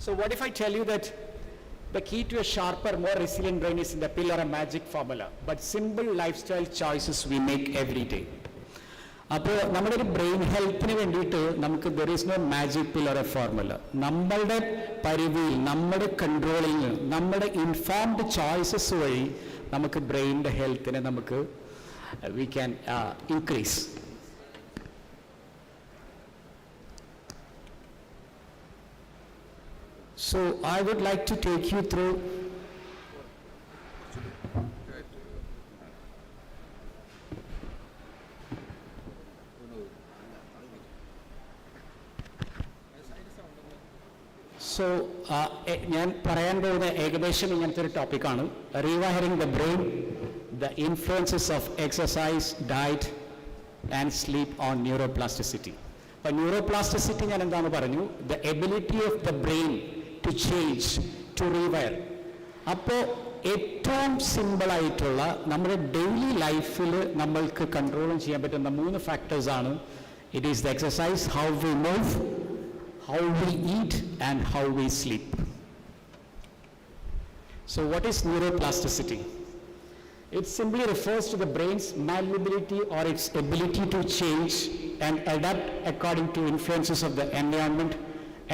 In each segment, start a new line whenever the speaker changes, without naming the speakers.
So what if I tell you that the key to a sharper, more resilient brain is in the pill or a magic formula, but simple lifestyle choices we make every day. അപ്പോൾ നമ്മുടെ ഒരു brain ഹെൽത്തിന് വേണ്ടിയിട്ട് നമുക്ക് there is no magic pill or a formula. നമ്മളുടെ പരിധിയിൽ, നമ്മുടെ കൺട്രോളിൽ, നമ്മുടെ ഇൻഫോംഡ് ചോയ്സസ് വഴി നമുക്ക് ബ്രെയിനിൻ്റെ ഹെൽത്തിനെ നമുക്ക് we can increase. So I would like to take you through ഞാൻ പറയാൻ പോകുന്ന ഏകദേശം ഇങ്ങനത്തെ ഒരു ടോപ്പിക്കാണ്. Rewiring the brain, the influences of exercise, diet and sleep on neuroplasticity. അപ്പോൾ ന്യൂറോപ്ലാസ്റ്റിസിറ്റി ഞാൻ എന്താണെന്ന് പറഞ്ഞു, the ability of the brain to change, to rewire. അപ്പോൾ ഏറ്റവും സിമ്പിളായിട്ടുള്ള നമ്മുടെ ഡെയിലി ലൈഫിൽ നമ്മൾക്ക് കൺട്രോൾ ചെയ്യാൻ പറ്റുന്ന 3 ഫാക്ടേഴ്സാണ്. It is the exercise, how we move, how we eat, and how we sleep. So what is neuroplasticity? It simply refers to the brain's malleability or its ability to change and adapt according to influences of the environment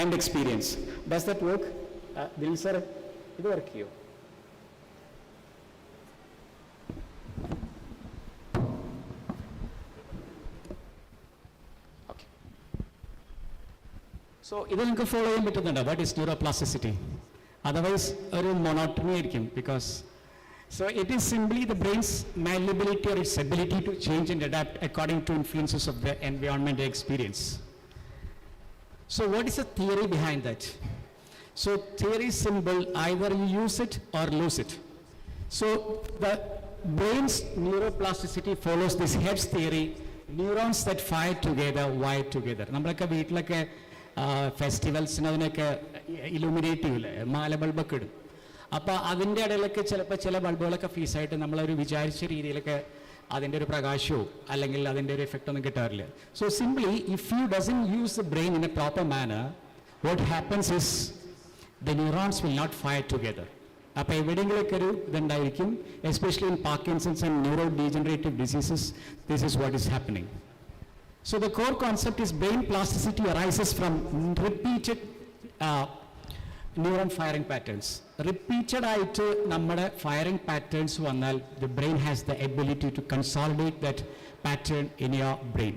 and experience. Does that work? Dilil sir, idu work cheyo? So ഇത് നിങ്ങൾക്ക് follow ചെയ്യാൻ പറ്റുന്നുണ്ട്. What is neuroplasticity? Otherwise ഒരു monotony ആയിരിക്കും. Because so it is simply the brain's malleability or its ability to change and adapt according to influences of the environment experience. So what is the theory behind that? So theory is simple, either you use it or lose it. So the brain's neuroplasticity follows this Hebb's theory, neurons that fire together wire together. നമ്മളൊക്കെ വീട്ടിലൊക്കെ ഫെസ്റ്റിവൽസിന് അതിനൊക്കെ ഇലുമിനേറ്റീവ് ഇല്ലേ, മാല ബൾബൊക്കെ ഇടും. അപ്പോൾ അതിൻ്റെ ഇടയിലൊക്കെ ചിലപ്പോൾ ചില ബൾബുകളൊക്കെ ഫീസായിട്ട് നമ്മളൊരു വിചാരിച്ച രീതിയിലൊക്കെ അതിൻ്റെ ഒരു പ്രകാശവും അല്ലെങ്കിൽ അതിൻ്റെ ഒരു എഫക്റ്റ് ഒന്നും കിട്ടാറില്ല. So simply if you doesn't use the brain in a proper manner, what happens is the neurons will not fire together. അപ്പോൾ എവിടെയെങ്കിലൊക്കെ ഒരു ഇതുണ്ടായിരിക്കും. Especially in Parkinson's and neuro degenerative diseases, this is what is happening. So the core concept is brain plasticity arises from repeated neuron firing patterns. Repeated ആയിട്ട് നമ്മുടെ firing patterns വന്നാൽ the brain has the ability to consolidate that pattern in your brain.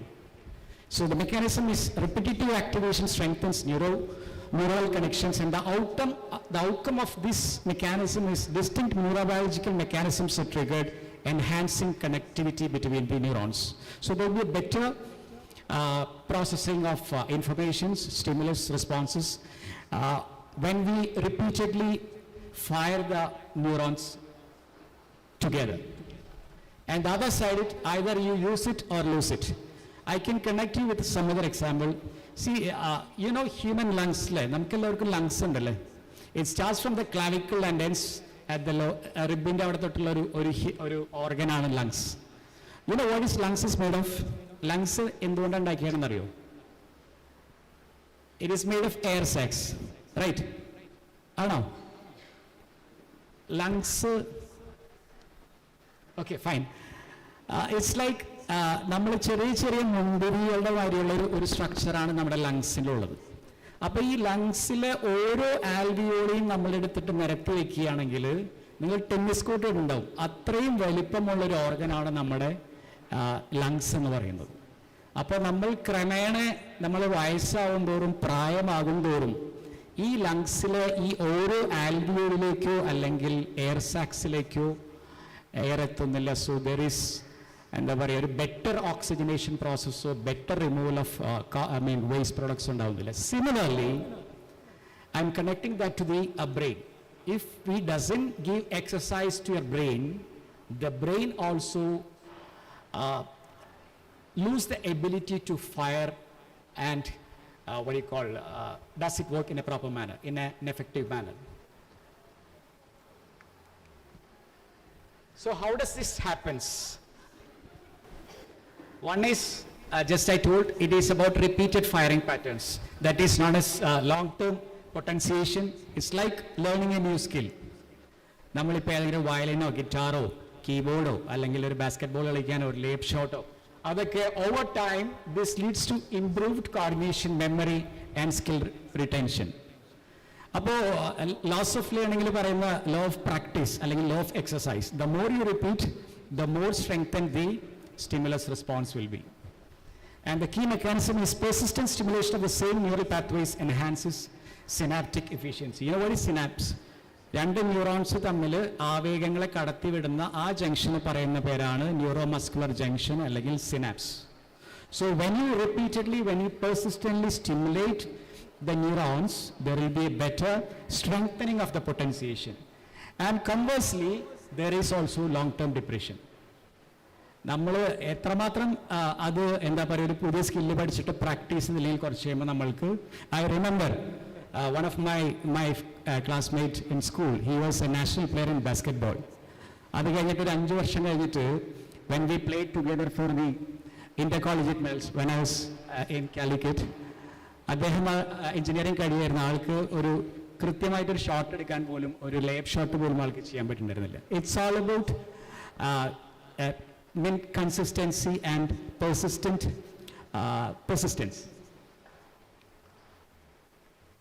So the mechanism is repetitive activation strengthens neural connections, and the outcome of this mechanism is distinct neurobiological mechanisms are triggered, enhancing connectivity between the neurons. So there will be a better processing of informations, stimulus responses when we repeatedly fire the neurons together. And the other side, either you use it or lose it. I can connect you with some other example. See, you know human lungs, namukku ellarkum lungs undale. It starts from the clavicle and ends at the ribbon avada thottulla oru organ aanu lungs. You know what is lungs is made of? Lungs എന്തുകൊണ്ടാണ് ഉണ്ടാക്കിയാണെന്നറിയോ? It is made of air sacs, right? ആണോ? Lungs, okay fine. It's like നമ്മൾ ചെറിയ ചെറിയ മുന്തിരികളുടെ മാതിരിയുള്ള ഒരു സ്ട്രക്ചറാണ് നമ്മുടെ ലങ്സിലുള്ളത്. അപ്പോൾ ഈ ലങ്സിലെ ഓരോ ആൽവിയോളെയും നമ്മളെടുത്തിട്ട് നിരത്തി വെക്കുകയാണെങ്കിൽ നിങ്ങൾ ടെന്നീസ് കോർട്ട് ഉണ്ടാവും, അത്രയും വലിപ്പമുള്ളൊരു ഓർഗനാണ് നമ്മുടെ ലങ്സ് എന്ന് പറയുന്നത്. അപ്പോൾ നമ്മൾ ക്രമേണ നമ്മൾ വയസ്സാവും തോറും, പ്രായമാകും തോറും ഈ ലങ്സിലെ ഈ ഓരോ ആൽവിയോളിലേക്കോ അല്ലെങ്കിൽ എയർ സാക്സിലേക്കോ എയർ എത്തുന്നില്ല. സോ ദർ ഈസ് എന്താ പറയുക, ഒരു ബെറ്റർ ഓക്സിജനേഷൻ പ്രോസസ്സോ better removal of waste products ഉണ്ടാവുന്നില്ല. Similarly I am connecting that to the brain. If we doesn't give exercise to your brain, the brain also lose the ability to fire and what do you call, does it work in a proper manner, in an effective manner. So how does this happens? One is just I told, it is about repeated firing patterns, that is known as long term potentiation is like learning a new skill. നമ്മളിപ്പോൾ ഏതെങ്കിലും വയലിനോ ഗിറ്റാറോ കീബോർഡോ അല്ലെങ്കിൽ ഒരു basket ball കളിക്കാനോ ഒരു ലേപ്പ് ഷോട്ടോ അതൊക്കെ over time this leads to improved coordination memory and skill retention. അപ്പോൾ ലോസ് ഓഫ് ലേണിംഗിൽ പറയുന്ന ലോ ഓഫ് പ്രാക്ടീസ് അല്ലെങ്കിൽ law of exercise, the more you repeat the more strengthen the stimulus response will be. And the key mechanism is persistent stimulation of the same neural pathways enhances synaptic efficiency. You know what is synapse? രണ്ട് neurons തമ്മിൽ ആവേഗങ്ങളെ കടത്തിവിടുന്ന ആ junction പറയുന്ന പേരാണ് neuro muscular junction അല്ലെങ്കിൽ synapse. So when you repeatedly, when you persistently stimulate the neurons, there will be a better strengthening of the potentiation. And conversely, there is also long-term depression. നമ്മൾ എത്രമാത്രം അത് എന്താ പറയുക ഒരു പുതിയ സ്കില്ല് പഠിച്ചിട്ട് practice നിലയിൽ കുറച്ച് കഴിയുമ്പോൾ നമ്മൾക്ക് I remember one of my classmate in school, he was a national player in basketball. അത് കഴിഞ്ഞിട്ട് ഒരു 5 വർഷം കഴിഞ്ഞിട്ട് when we played together for the intercollegiate medals when I was in Calicut, അദ്ദേഹം എഞ്ചിനീയറിംഗ് കഴിയായിരുന്ന ആൾക്ക് ഒരു കൃത്യമായിട്ടൊരു ഷോട്ട് എടുക്കാൻ പോലും ഒരു ലേപ്പ് ഷോട്ട് പോലും ആൾക്ക് ചെയ്യാൻ പറ്റുന്നുണ്ടായിരുന്നില്ല. It's all about consistency and persistence.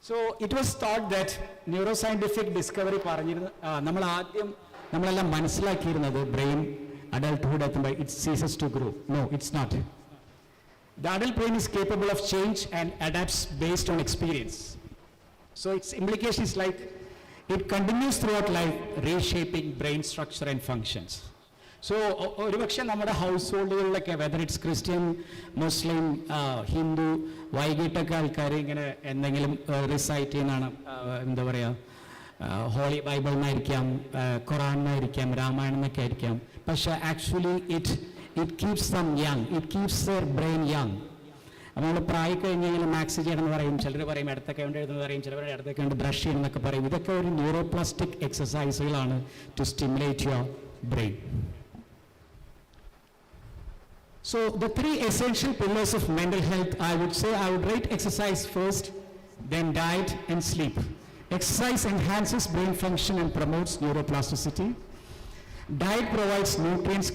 So it was thought that neuroscientific discovery പറഞ്ഞിരുന്നു നമ്മളെല്ലാം മനസ്സിലാക്കിയിരുന്നത് ബ്രെയിൻ അഡൾട്ട്ഹുഡ് എത്തുമ്പോൾ it ceases to grow. No, it's not. The adult brain is capable of change and adapts based on experience. So its implication is like it continues throughout life, reshaping brain structure and functions. So ഒരുപക്ഷെ നമ്മുടെ ഹൗസ് ഹോൾഡുകളിലൊക്കെ whether it's Christian, Muslim, Hindu, വൈകിട്ടൊക്കെ ആൾക്കാർ ഇങ്ങനെ എന്തെങ്കിലും recite ചെയ്യുന്നതാണ്. എന്താ പറയുക, ഹോളി ബൈബിൾ എന്നായിരിക്കാം, ഖുറാൻ എന്നായിരിക്കാം, രാമായണം എന്നൊക്കെ ആയിരിക്കാം. പക്ഷെ actually it keeps them young, it keeps their brain young. അപ്പോൾ നമ്മൾ പ്രായം കഴിഞ്ഞ് കഴിഞ്ഞാൽ മാക്സ് ചെയ്യണമെന്ന് പറയും, ചിലർ പറയും ഇടത്തൊക്കെ കൊണ്ട് എഴുതുന്നത് പറയും, ചിലർ ഇടത്തൊക്കെ കൊണ്ട് ബ്രഷ് ചെയ്യണമെന്നൊക്കെ പറയും. ഇതൊക്കെ ഒരു ന്യൂറോപ്ലാസ്റ്റിക് എക്സസൈസുകളാണ് to stimulate your brain. So the 3 essential pillars of mental health, I would say I would rate exercise first, then diet and sleep. Exercise enhances brain function and promotes neuroplasticity. Diet provides nutrients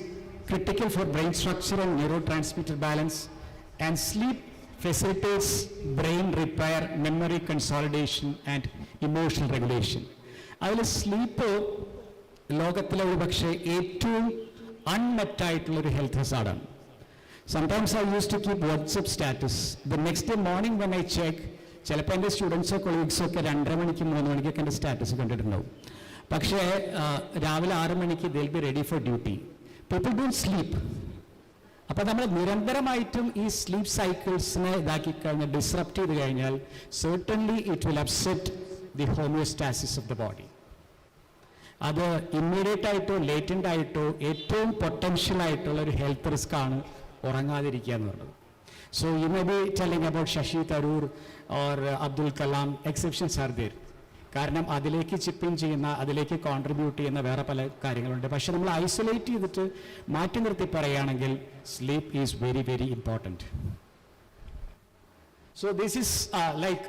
critical for brain structure and neurotransmitter balance. And sleep facilitates brain repair, memory consolidation and emotional regulation. അതിൽ sleep ലോകത്തിലെ ഒരു പക്ഷേ ഏറ്റവും അൺമെറ്റായിട്ടുള്ളൊരു health ഹസാർഡാണ്. Sometimes I used to keep WhatsApp status. The next day morning when I check, ചിലപ്പോൾ എൻ്റെ സ്റ്റുഡൻസോ കൊളീഗ്സോ ഒക്കെ 2:30 മണിക്ക് 3 മണിക്കൊക്കെ എൻ്റെ സ്റ്റാറ്റസ് കണ്ടിട്ടുണ്ടാവും. പക്ഷേ രാവിലെ 6 മണിക്ക് they'll be ready for duty. People don't sleep. അപ്പോൾ നമ്മൾ നിരന്തരമായിട്ടും ഈ സ്ലീപ്പ് സൈക്കിൾസിനെ ഇതാക്കി കഴിഞ്ഞാൽ, ഡിസ്റപ്റ്റ് ചെയ്ത് കഴിഞ്ഞാൽ certainly it will upset the homeostasis of the body. അത് ഇമ്മീഡിയറ്റ് ആയിട്ടോ ലേറ്റൻ്റ് ആയിട്ടോ ഏറ്റവും പൊട്ടൻഷ്യൽ ആയിട്ടുള്ള ഒരു ഹെൽത്ത് റിസ്ക് ആണ് ഉറങ്ങാതിരിക്കുക എന്ന് പറയുന്നത്. So you may be telling about Shashi Tharoor or Abdul Kalam, exceptions are there. കാരണം അതിലേക്ക് ചിപ്പിൻ ചെയ്യുന്ന, അതിലേക്ക് കോൺട്രിബ്യൂട്ട് ചെയ്യുന്ന വേറെ പല കാര്യങ്ങളുണ്ട്. പക്ഷെ നമ്മൾ ഐസൊലേറ്റ് ചെയ്തിട്ട് മാറ്റി നിർത്തി പറയുകയാണെങ്കിൽ sleep is very very important. So this is like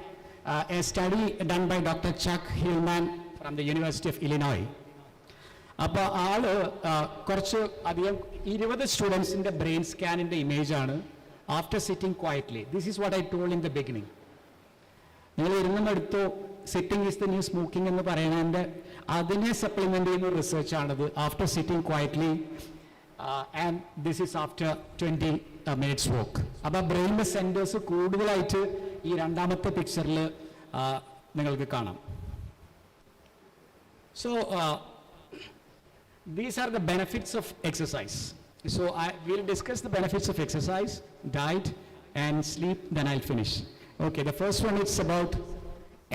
a study done by doctor Chuck Hillman from the university of Illinois. അപ്പോൾ ആള് കുറച്ച് അധികം 20 സ്റ്റുഡൻസിൻ്റെ ബ്രെയിൻ സ്കാനിൻ്റെ ഇമേജാണ് after sitting quietly. This is what I told in the beginning. നിങ്ങൾ ഇരുന്നെടുത്തോ, sitting is the new smoking എന്ന് പറയുന്നതിൻ്റെ അതിനെ സപ്ലിമെൻ്റ് ചെയ്യുന്ന റിസർച്ചാണത്. After sitting quietly and this is after 20 minutes walk. അപ്പോൾ ബ്രെയിനിൻ്റെ സെൻറ്റേഴ്സ് കൂടുതലായിട്ട് ഈ രണ്ടാമത്തെ പിക്ചറിൽ നിങ്ങൾക്ക് കാണാം. So these are the benefits of exercise. So we'll discuss the benefits of exercise, diet and sleep, then I'll finish. Okay, the first one is about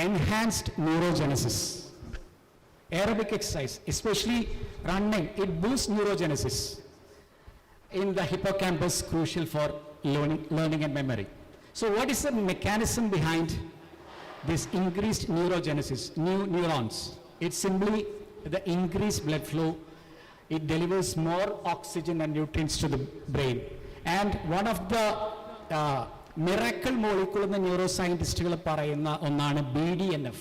enhanced neurogenesis. Aerobic exercise, especially running, it boosts neurogenesis in the hippocampus, crucial for learning and memory. So what is the mechanism behind this increased neurogenesis, new neurons? It's simply the increased blood flow. It delivers more oxygen and nutrients to the brain. And one of the miracle molecule എന്ന് neuro സയന്റിസ്റ്റുകൾ പറയുന്ന ഒന്നാണ് BDNF.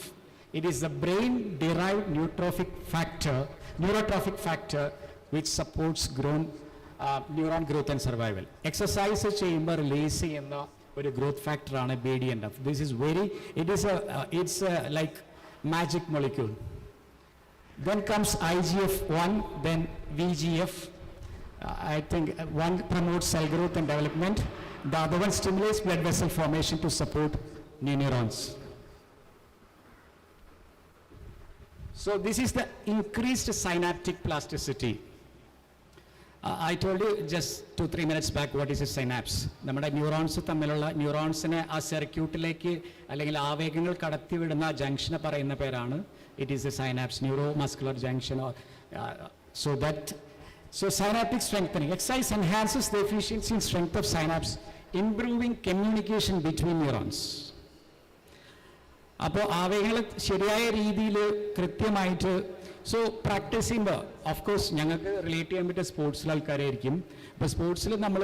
It is the brain derived neurotrophic factor which supports neuron growth and survival. Exercise ചെയ്യുമ്പോൾ release ചെയ്യുന്ന ഒരു growth ഫാക്ടറാണ് BDNF. It's like magic molecule. Then comes IGF-1, then VGF. I think one promotes cell growth and development. The other one stimulates blood vessel formation to support new neurons. So this is the increased synaptic plasticity. I told you just 2-3 minutes back what is a synapse. നമ്മുടെ neurons തമ്മിലുള്ള ന്യൂറോൺസിനെ ആ സർക്യൂട്ടിലേക്ക് അല്ലെങ്കിൽ ആവേഗങ്ങൾ കടത്തിവിടുന്ന ജംഗ്ഷനെ പറയുന്ന പേരാണ് it is a synapse, neuromuscular junction. So synaptic strengthening. Exercise enhances the efficiency and strength of synapse, improving communication between neurons. അപ്പോൾ ആവേഗങ്ങൾ ശരിയായ രീതിയിൽ കൃത്യമായിട്ട് പ്രാക്ടീസ് ചെയ്യുമ്പോൾ ഓഫ്കോഴ്സ് ഞങ്ങൾക്ക് റിലേറ്റ് ചെയ്യാൻ പറ്റിയ സ്പോർട്സിൽ ആൾക്കാരായിരിക്കും. ഇപ്പോൾ സ്പോർട്സിൽ നമ്മൾ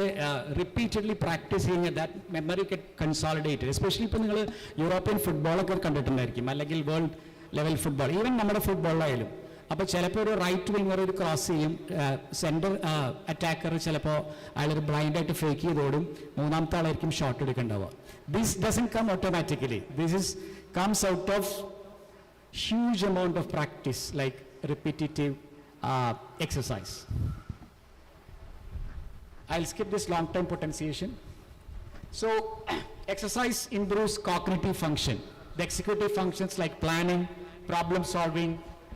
റിപ്പീറ്റഡ്ലി പ്രാക്ടീസ് ചെയ്യുന്ന ദാറ്റ് മെമ്മറി കൺസോളിഡേറ്റഡ്. എസ്പെഷ്യലി ഇപ്പോൾ നിങ്ങൾ യൂറോപ്യൻ ഫുട്ബോളൊക്കെ കണ്ടിട്ടുണ്ടായിരിക്കും, അല്ലെങ്കിൽ വേൾഡ് ലെവൽ ഫുട്ബോൾ, ഈവൻ നമ്മുടെ ഫുട്ബോളിലായാലും. അപ്പോൾ ചിലപ്പോൾ ഒരു റൈറ്റ് വിങ്ങർ ഒരു ക്രോസ് ചെയ്യും, സെൻറ്റർ അറ്റാക്കർ ചിലപ്പോൾ അയാളൊരു ബ്ലൈൻഡായിട്ട് ഫേക്ക് ചെയ്തോടും, മൂന്നാമത്തെ ആളായിരിക്കും ഷോട്ട് എടുക്കേണ്ടാവുക. This doesn't come automatically. Comes out of huge amount of practice, like repetitive exercise. I'll skip this long-term potentiation. So exercise improves cognitive function. The executive functions like planning, problem solving,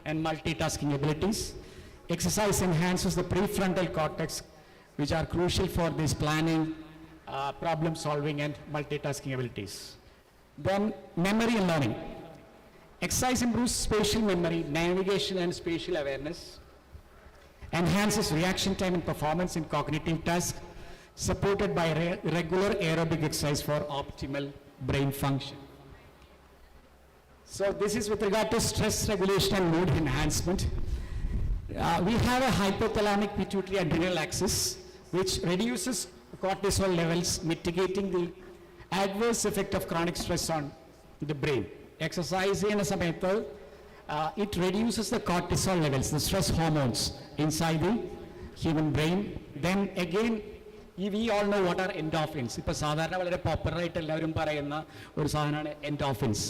and multitasking abilities. Exercise enhances the prefrontal cortex, which are crucial for this planning, problem solving, and multitasking abilities. Then memory and learning. Exercise improves spatial memory, navigation, and spatial awareness. Enhances reaction time and performance in cognitive tasks, supported by regular aerobic exercise for optimal brain function. So this is with regard to stress regulation and mood enhancement. We have a hypothalamic pituitary adrenal axis, which reduces cortisol levels, mitigating the adverse effect of chronic stress on the brain. Exercise in a samayathu, it reduces the cortisol levels, the stress hormones inside the human brain. Then again, we all know what are endorphins. ഇപ്പോൾ സാധാരണ വളരെ പോപ്പുലറായിട്ട് എല്ലാവരും പറയുന്ന ഒരു സാധനമാണ് endorphins.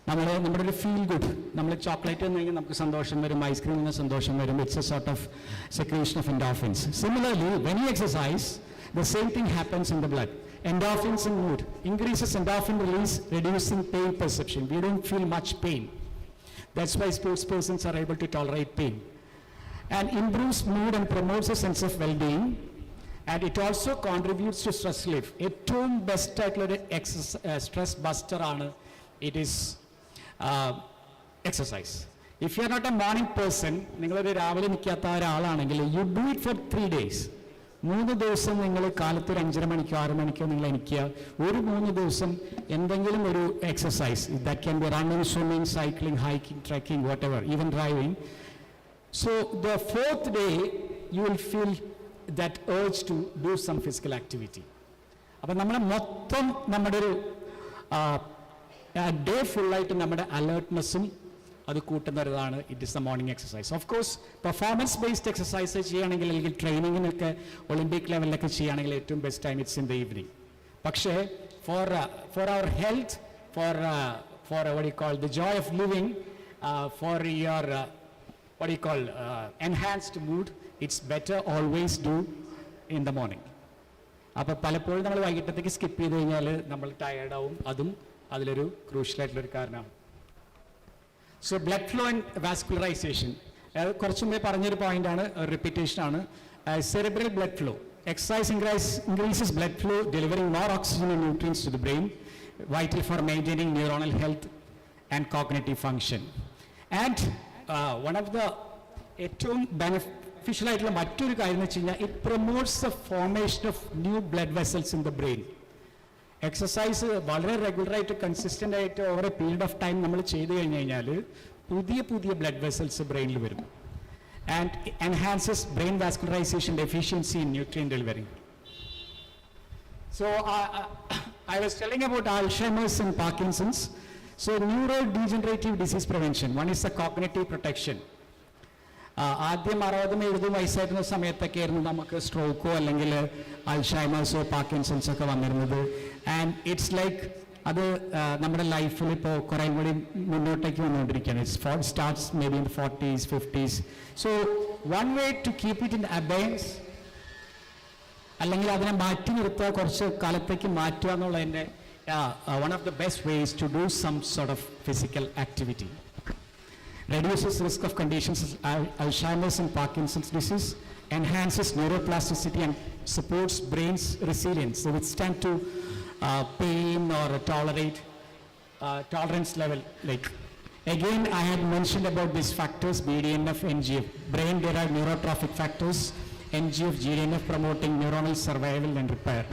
നമ്മുടെ ഒരു feel good, നമ്മൾ ചോക്ലേറ്റ് തിന്നെങ്കിൽ നമുക്ക് സന്തോഷം വരും, ഐസ്ക്രീം തിന്നാൽ സന്തോഷം വരും. It's A sort of secretion of endorphins. Similarly, when you exercise, the same thing happens in the blood. Endorphins in mood increases endorphin release, reducing pain perception. We don't feel much pain. That's why sports persons are able to tolerate pain. And improves mood and promotes a sense of well-being. And it also contributes to stress relief. ഏറ്റവും best ആയിട്ടുള്ള stress buster ആണ്. It is exercise. If you are not a morning person, നിങ്ങളൊരു രാവിലെ നിൽക്കാത്ത ഒരാളാണെങ്കിൽ, you do it for 3 days. 3 ദിവസം നിങ്ങൾ കാലത്ത് ഒരു 5:30 മണിക്കോ 6 മണിക്കോ നിങ്ങൾ എണീക്കുക. ഒരു 3 ദിവസം എന്തെങ്കിലും ഒരു exercise, that can be running, swimming, cycling, hiking, trekking, what ever, even driving. So the 4th day you will feel that urge to do some physical activity. അപ്പം നമ്മുടെ മൊത്തം നമ്മുടെ ഒരു ഡേ ഫുള്ളായിട്ട് നമ്മുടെ അലേർട്ട്നെസ്സും അത് കൂട്ടുന്നതാണ്. It is the morning exercise. Of course performance based exercise ചെയ്യുകയാണെങ്കിൽ, അല്ലെങ്കിൽ ട്രെയിനിങ്ങിനൊക്കെ ഒളിമ്പിക് ലെവലിലൊക്കെ ചെയ്യുകയാണെങ്കിൽ ഏറ്റവും best time it's in the evening. പക്ഷേ for our health, for what you call the joy of living, for your what you call enhanced mood, it's better always do in the morning. അപ്പോൾ പലപ്പോഴും നമ്മൾ വൈകിട്ടത്തേക്ക് skip ചെയ്ത് കഴിഞ്ഞാൽ നമ്മൾ ടയേർഡാവും. അതും അതിലൊരു ക്രൂഷ്യലായിട്ടുള്ളൊരു കാരണമാണ്. So blood flow and vascularization, കുറച്ചും മുമ്പേ പറഞ്ഞൊരു പോയിന്റാണ്, റിപ്പീറ്റേഷനാണ്. Cerebral blood flow. Exercise increases blood flow, delivering more oxygen and nutrients to the brain, vital for maintaining neuronal health and cognitive function. And one of the ഏറ്റവും beneficial ആയിട്ടുള്ള മറ്റൊരു കാര്യം എന്ന് വെച്ച് കഴിഞ്ഞാൽ, it promotes the formation of new blood vessels in the brain. Exercise വളരെ റെഗുലറായിട്ട് consistent ആയിട്ട് over a period of time നമ്മൾ ചെയ്ത് കഴിഞ്ഞ് കഴിഞ്ഞാൽ പുതിയ പുതിയ ബ്ലഡ് വെസൽസ് ബ്രെയിനിൽ വരും. And enhances brain vascularization efficiency in nutrient delivery. So I was telling about Alzheimer's and Parkinson's. So neurodegenerative disease prevention, one is the cognitive protection. ആദ്യം 60-70 വയസ്സായിരുന്ന സമയത്തൊക്കെ ആയിരുന്നു നമുക്ക് സ്ട്രോക്കോ അല്ലെങ്കിൽ അൾഷൈമേഴ്സോ പാർക്കിൻസൺസോ ഒക്കെ വന്നിരുന്നത്. ആൻഡ് ഇറ്റ്സ് ലൈക്ക് അത് നമ്മുടെ ലൈഫിൽ ഇപ്പോൾ കുറേ കൂടി മുന്നോട്ടേക്ക് വന്നുകൊണ്ടിരിക്കുകയാണ്. It's starts maybe in 40s, 50s. So one way to keep it in abeyance, അല്ലെങ്കിൽ അതിനെ മാറ്റി നിർത്തുക, കുറച്ച് കാലത്തേക്ക് മാറ്റുക എന്നുള്ളതിൻ്റെ one of the best ways to do some sort of physical activity. Reduces risk of conditions Alzheimer's and Parkinson's disease, enhances neuroplasticity and supports brain's resilience to withstand to pain or tolerance level. Like again, I had mentioned about these factors: BDNF, NGF, brain-derived neurotrophic factors, NGF, GDNF promoting neuronal survival and repair,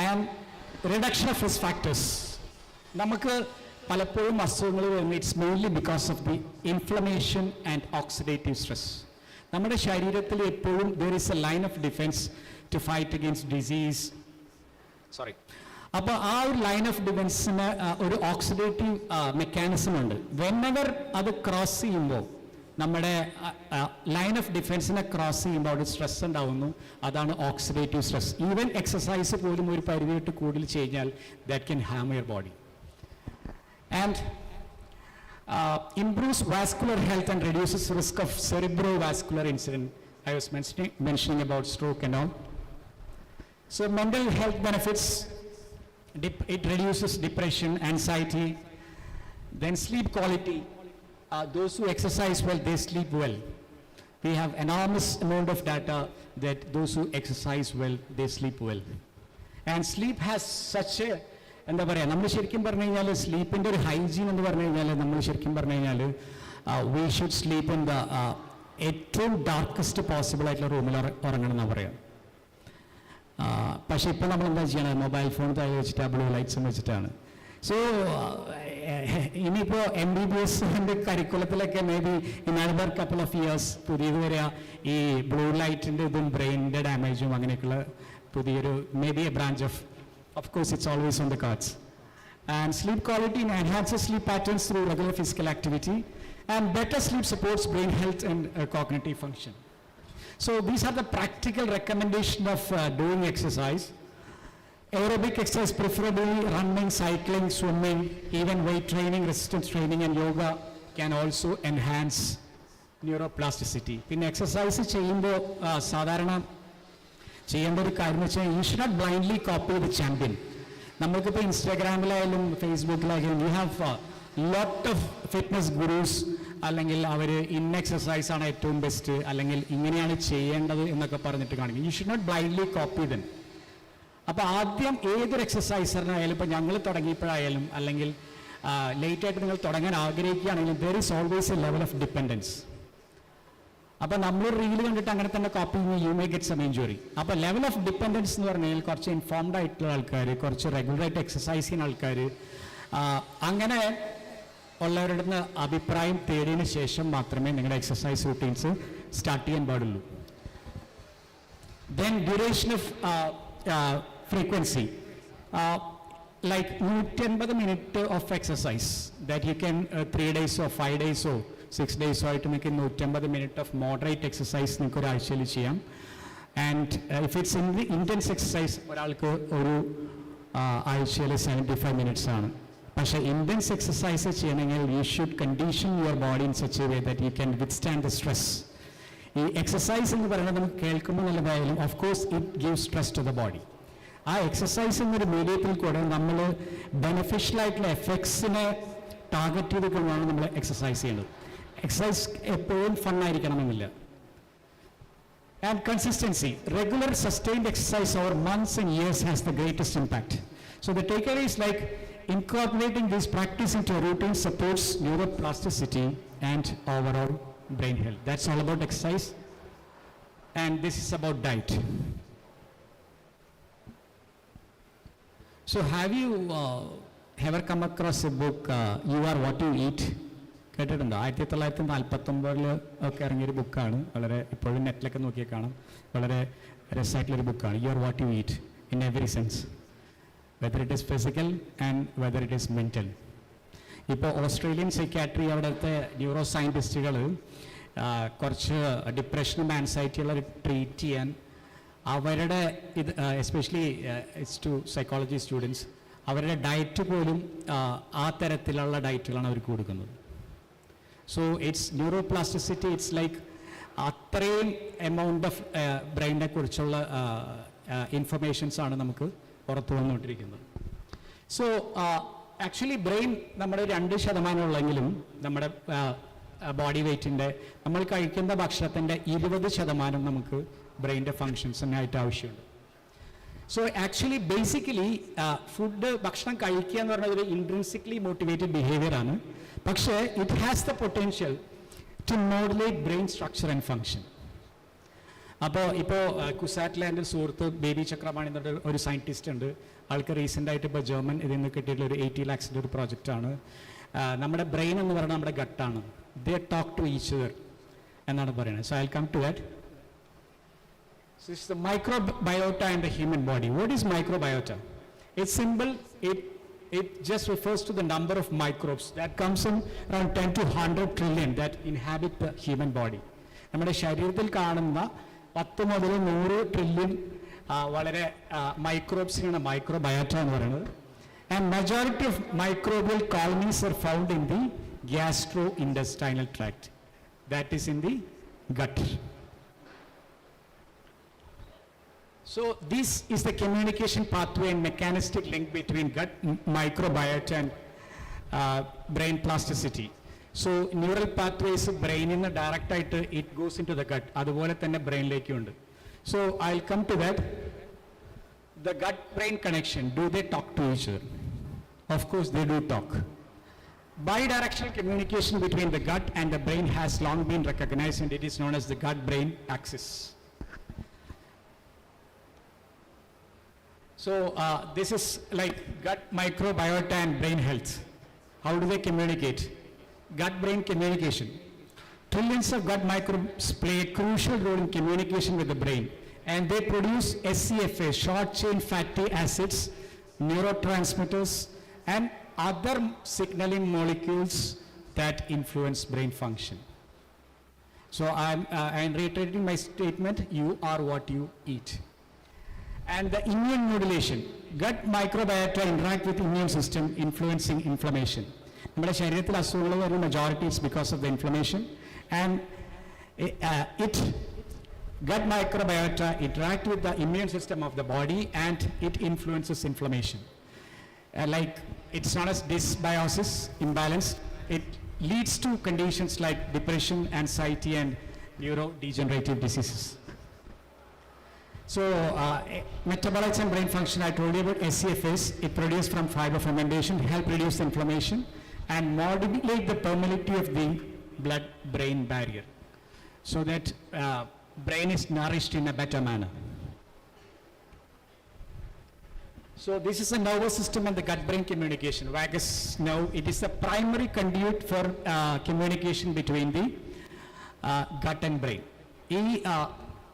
and reduction of risk factors. നമുക്ക് പലപ്പോഴും അസുഖങ്ങൾ വരുന്നത് it's mainly because of the inflammation and oxidative stress. നമ്മുടെ ശരീരത്തിൽ എപ്പോഴും there is a line of defence to fight against disease. അപ്പോൾ ആ ഒരു ലൈൻ ഓഫ് ഡിഫെൻസിന് ഒരു ഓക്സിഡേറ്റീവ് മെക്കാനിസം ഉണ്ട്. വെനെവർ അത് ക്രോസ് ചെയ്യുമ്പോൾ, നമ്മുടെ ലൈൻ ഓഫ് ഡിഫെൻസിനെ ക്രോസ് ചെയ്യുമ്പോൾ അവിടെ സ്ട്രെസ് ഉണ്ടാവുന്നു. അതാണ് ഓക്സിഡേറ്റീവ് സ്ട്രെസ്. ഈവൻ എക്സസൈസ് പോലും ഒരു പരിധിയിട്ട് കൂടുതൽ കഴിഞ്ഞാൽ that can harm your body. And improves vascular health and reduces risk of cerebrovascular incident. I was mentioning about stroke and all. So mental health benefits, it reduces depression, anxiety. Then sleep quality. Those who exercise well, they sleep well. We have enormous amount of data that those who exercise well, they sleep well. And sleep has such a, എന്താ പറയുക, നമ്മൾ ശരിക്കും പറഞ്ഞു കഴിഞ്ഞാൽ സ്ലീപ്പിൻ്റെ ഒരു hygiene എന്ന് പറഞ്ഞു കഴിഞ്ഞാൽ നമ്മൾ ശരിക്കും പറഞ്ഞു കഴിഞ്ഞാൽ we should sleep in the ഏറ്റവും ഡാർക്കസ്റ്റ് പോസിബിൾ ആയിട്ടുള്ള റൂമിൽ ഉറങ്ങണം എന്നാണ് പറയുക. പക്ഷേ ഇപ്പോൾ നമ്മൾ എന്താ ചെയ്യണത്, മൊബൈൽ ഫോൺ താഴെ വെച്ചിട്ട് ബ്ലൂ ലൈറ്റ്സും വെച്ചിട്ടാണ്. സോ ഇനിയിപ്പോൾ MBBSൻ്റെ കരിക്കുലത്തിലൊക്കെ maybe in another couple of years പുതിയത് വരിക ഈ ബ്ലൂ ലൈറ്റിൻ്റെ ഇതും ബ്രെയിനിൻ്റെ ഡാമേജും അങ്ങനെയൊക്കെയുള്ള പുതിയൊരു may be A branch of. Of course, it's always on the cards. And sleep quality enhances sleep patterns through regular physical activity, and better sleep supports brain health and cognitive function. So these are the practical recommendations of doing exercise. Aerobic exercise, preferably running, cycling, swimming, even weight training, resistance training, and yoga can also enhance neuroplasticity. In exercise ചെയ്യുമ്പോൾ സാധാരണ ചെയ്യേണ്ട ഒരു കാര്യം എന്ന് വെച്ചാൽ you should not blindly copy the champion. നമ്മൾക്കിപ്പോൾ ഇൻസ്റ്റാഗ്രാമിലായാലും ഫേസ്ബുക്കിലായാലും you have lot of fitness gurus, അല്ലെങ്കിൽ അവർ ഇന്ന എക്സസൈസാണ് ഏറ്റവും ബെസ്റ്റ്, അല്ലെങ്കിൽ ഇങ്ങനെയാണ് ചെയ്യേണ്ടത് എന്നൊക്കെ പറഞ്ഞിട്ട് കാണിക്കും. You should not blindly copy them. അപ്പോൾ ആദ്യം ഏതൊരു എക്സസൈസറിനായാലും, ഇപ്പോൾ ഞങ്ങൾ തുടങ്ങിയപ്പോഴായാലും അല്ലെങ്കിൽ ലേറ്റായിട്ട് നിങ്ങൾ തുടങ്ങാൻ ആഗ്രഹിക്കുകയാണെങ്കിലും there is always a level of dependence. അപ്പോൾ നമ്മൾ റീൽ കണ്ടിട്ട് അങ്ങനെ തന്നെ കോപ്പി ചെയ്യുന്ന you may get some injury. അപ്പോൾ ലെവൽ ഓഫ് ഡിപ്പെൻഡൻസ് എന്ന് പറഞ്ഞാൽ കുറച്ച് ഇൻഫോംഡ് ആയിട്ടുള്ള ആൾക്കാർ, കുറച്ച് റെഗുലറായിട്ട് എക്സസൈസ് ചെയ്യുന്ന ആൾക്കാർ, അങ്ങനെ ഉള്ളവരുടെ നിന്ന് അഭിപ്രായം തേടിയതിന് ശേഷം മാത്രമേ നിങ്ങളുടെ എക്സസൈസ് റൂട്ടീൻസ് സ്റ്റാർട്ട് ചെയ്യാൻ പാടുള്ളൂ. Then duration of frequency, like 150 minutes of exercise that you can 3 days or 5 days or 6 days ആയിട്ട് നിങ്ങൾക്ക് 150 minutes of moderate exercise നിങ്ങൾക്ക് ഒരാഴ്ചയിൽ ചെയ്യാം. And if it's intense exercise ഒരാൾക്ക് ഒരു ആഴ്ചയിൽ 75 minutes ആണ്. പക്ഷേ ഇൻറ്റൻസ് എക്സസൈസ് ചെയ്യണമെങ്കിൽ you should condition your body in such a way that you can withstand the stress. ഈ എക്സസൈസ് എന്ന് പറയുന്നത് നമുക്ക് കേൾക്കുമ്പോൾ നല്ലതായാലും of course it give stress to the body. ആ എക്സസൈസ് എന്നൊരു മീഡിയത്തിൽ കൂടെ നമ്മൾ ബെനിഫിഷ്യൽ ആയിട്ടുള്ള എഫക്ട്സിനെ ടാർഗറ്റ് ചെയ്തുകൊണ്ടാണ് നമ്മൾ എക്സസൈസ് ചെയ്യുന്നത്. എക്സസൈസ് എപ്പോഴും ഫണ്ണായിരിക്കണമെന്നില്ല. And consistency, regular sustained exercise over months and years has the greatest impact. So the take away is like incorporating this practice into a routine supports neuroplasticity and overall brain health. That's all about exercise, and this is about diet. So have you ever come across a book, You Are What You Eat? കേട്ടിട്ടുണ്ടോ? 1949 ഒക്കെ ഇറങ്ങിയൊരു ബുക്കാണ്. വളരെ ഇപ്പോഴും നെറ്റിലൊക്കെ നോക്കിയാൽ കാണാം. വളരെ രസമായിട്ടുള്ളൊരു ബുക്കാണ്. You are what you eat in every sense. whether it is physical and whether it is mental. ഇപ്പോൾ ഓസ്ട്രേലിയൻ സൈക്യാട്രി അവിടുത്തെ ന്യൂറോ സയൻറ്റിസ്റ്റുകൾ കുറച്ച് ഡിപ്രഷനും ആൻസൈറ്റിയുള്ള ട്രീറ്റ് ചെയ്യാൻ അവരുടെ ഇത് especially it's to psychology students അവരുടെ ഡയറ്റ് പോലും ആ തരത്തിലുള്ള ഡയറ്റുകളാണ് അവർക്ക് കൊടുക്കുന്നത്. So it's neuroplasticity it's like അത്രയും എമൗണ്ട് ഓഫ് ബ്രെയിനെ കുറിച്ചുള്ള ഇൻഫർമേഷൻസ് ആണ് നമുക്ക് പുറത്തു വന്നുകൊണ്ടിരിക്കുന്നത്. സോ ആക്ച്വലി ബ്രെയിൻ നമ്മുടെ 2% ഉള്ളെങ്കിലും നമ്മുടെ ബോഡി വെയ്റ്റിൻ്റെ നമ്മൾ കഴിക്കുന്ന ഭക്ഷണത്തിൻ്റെ 20% നമുക്ക് ബ്രെയിൻ്റെ ഫങ്ഷൻസിനായിട്ട് ആവശ്യമുണ്ട്. സോ ആക്ച്വലി ബേസിക്കലി ഫുഡ് ഭക്ഷണം കഴിക്കുക എന്ന് പറഞ്ഞാൽ ഒരു ഇൻട്രിൻസിക്കലി മോട്ടിവേറ്റഡ് ബിഹേവിയർ ആണ്. പക്ഷേ it has the potential to modulate brain structure and function. ഇപ്പോൾ കുസാറ്റിലെ എൻ്റെ സുഹൃത്ത് ബേബി ചക്രപാണി എന്നൊരു ഒരു സയൻറ്റിസ്റ്റ് ഉണ്ട്. ആൾക്ക് റീസെൻ്റായിട്ട് ഇപ്പോൾ ജർമ്മൻ ഇതിൽ നിന്ന് കിട്ടിയിട്ടുള്ള ഒരു 80 lakhs ഒരു പ്രോജക്റ്റാണ്. നമ്മുടെ ബ്രെയിൻ എന്ന് പറയുന്നത് നമ്മുടെ ഗട്ടാണ്. They talk to each other എന്നാണ് പറയുന്നത്. So I come to that. So it's the microbiota in the human body. What is microbiota? It's simple. It just refers to the number of microbes that comes in around 10 to 100 trillion that inhabit the human body. നമ്മുടെ ശരീരത്തിൽ കാണുന്ന 10 മുതൽ 100 trillion വളരെ മൈക്രോബ്സിനാണ് microbiota എന്ന് പറയുന്നത്. And majority of microbial colonies are found in the gastrointestinal tract, that is in the gut. So this is the communication pathway and mechanistic link between gut microbiota and brain plasticity. So neural pathways brain in the direct it goes into the gut. അതുപോലെ തന്നെ ബ്രെയിനിലേക്കും ഉണ്ട്. So I'll come to that. The gut brain connection, do they talk to each other? Of course they do talk. Bidirectional communication between the gut and the brain has long been recognized, and it is known as the gut brain axis. So this is like gut microbiota and brain health. How do they communicate? Gut-brain communication. Trillions of gut microbes play a crucial role in communication with the brain, and they produce SCFA, short-chain fatty acids, neurotransmitters, and other signaling molecules that influence brain function. So I'm reiterating my statement, you are what you eat. And the immune modulation. Gut microbiota interact with immune system, influencing inflammation. നമ്മുടെ ശരീരത്തിൽ അസുഖങ്ങൾ വരുന്ന majority is because of the inflammation, and gut microbiota interact with the immune system of the body, and it influences inflammation. Like it's known as dysbiosis, imbalance. It leads to conditions like depression, anxiety, and neurodegenerative diseases. So metabolites and brain function, I told you about SCFAs. It produced from fiber fermentation, help reduce inflammation and modulate the permeability of the blood-brain barrier, so that brain is nourished in a better manner. So this is the nervous system and the gut-brain communication. Vagus nerve, it is the primary conduit for communication between the gut and brain.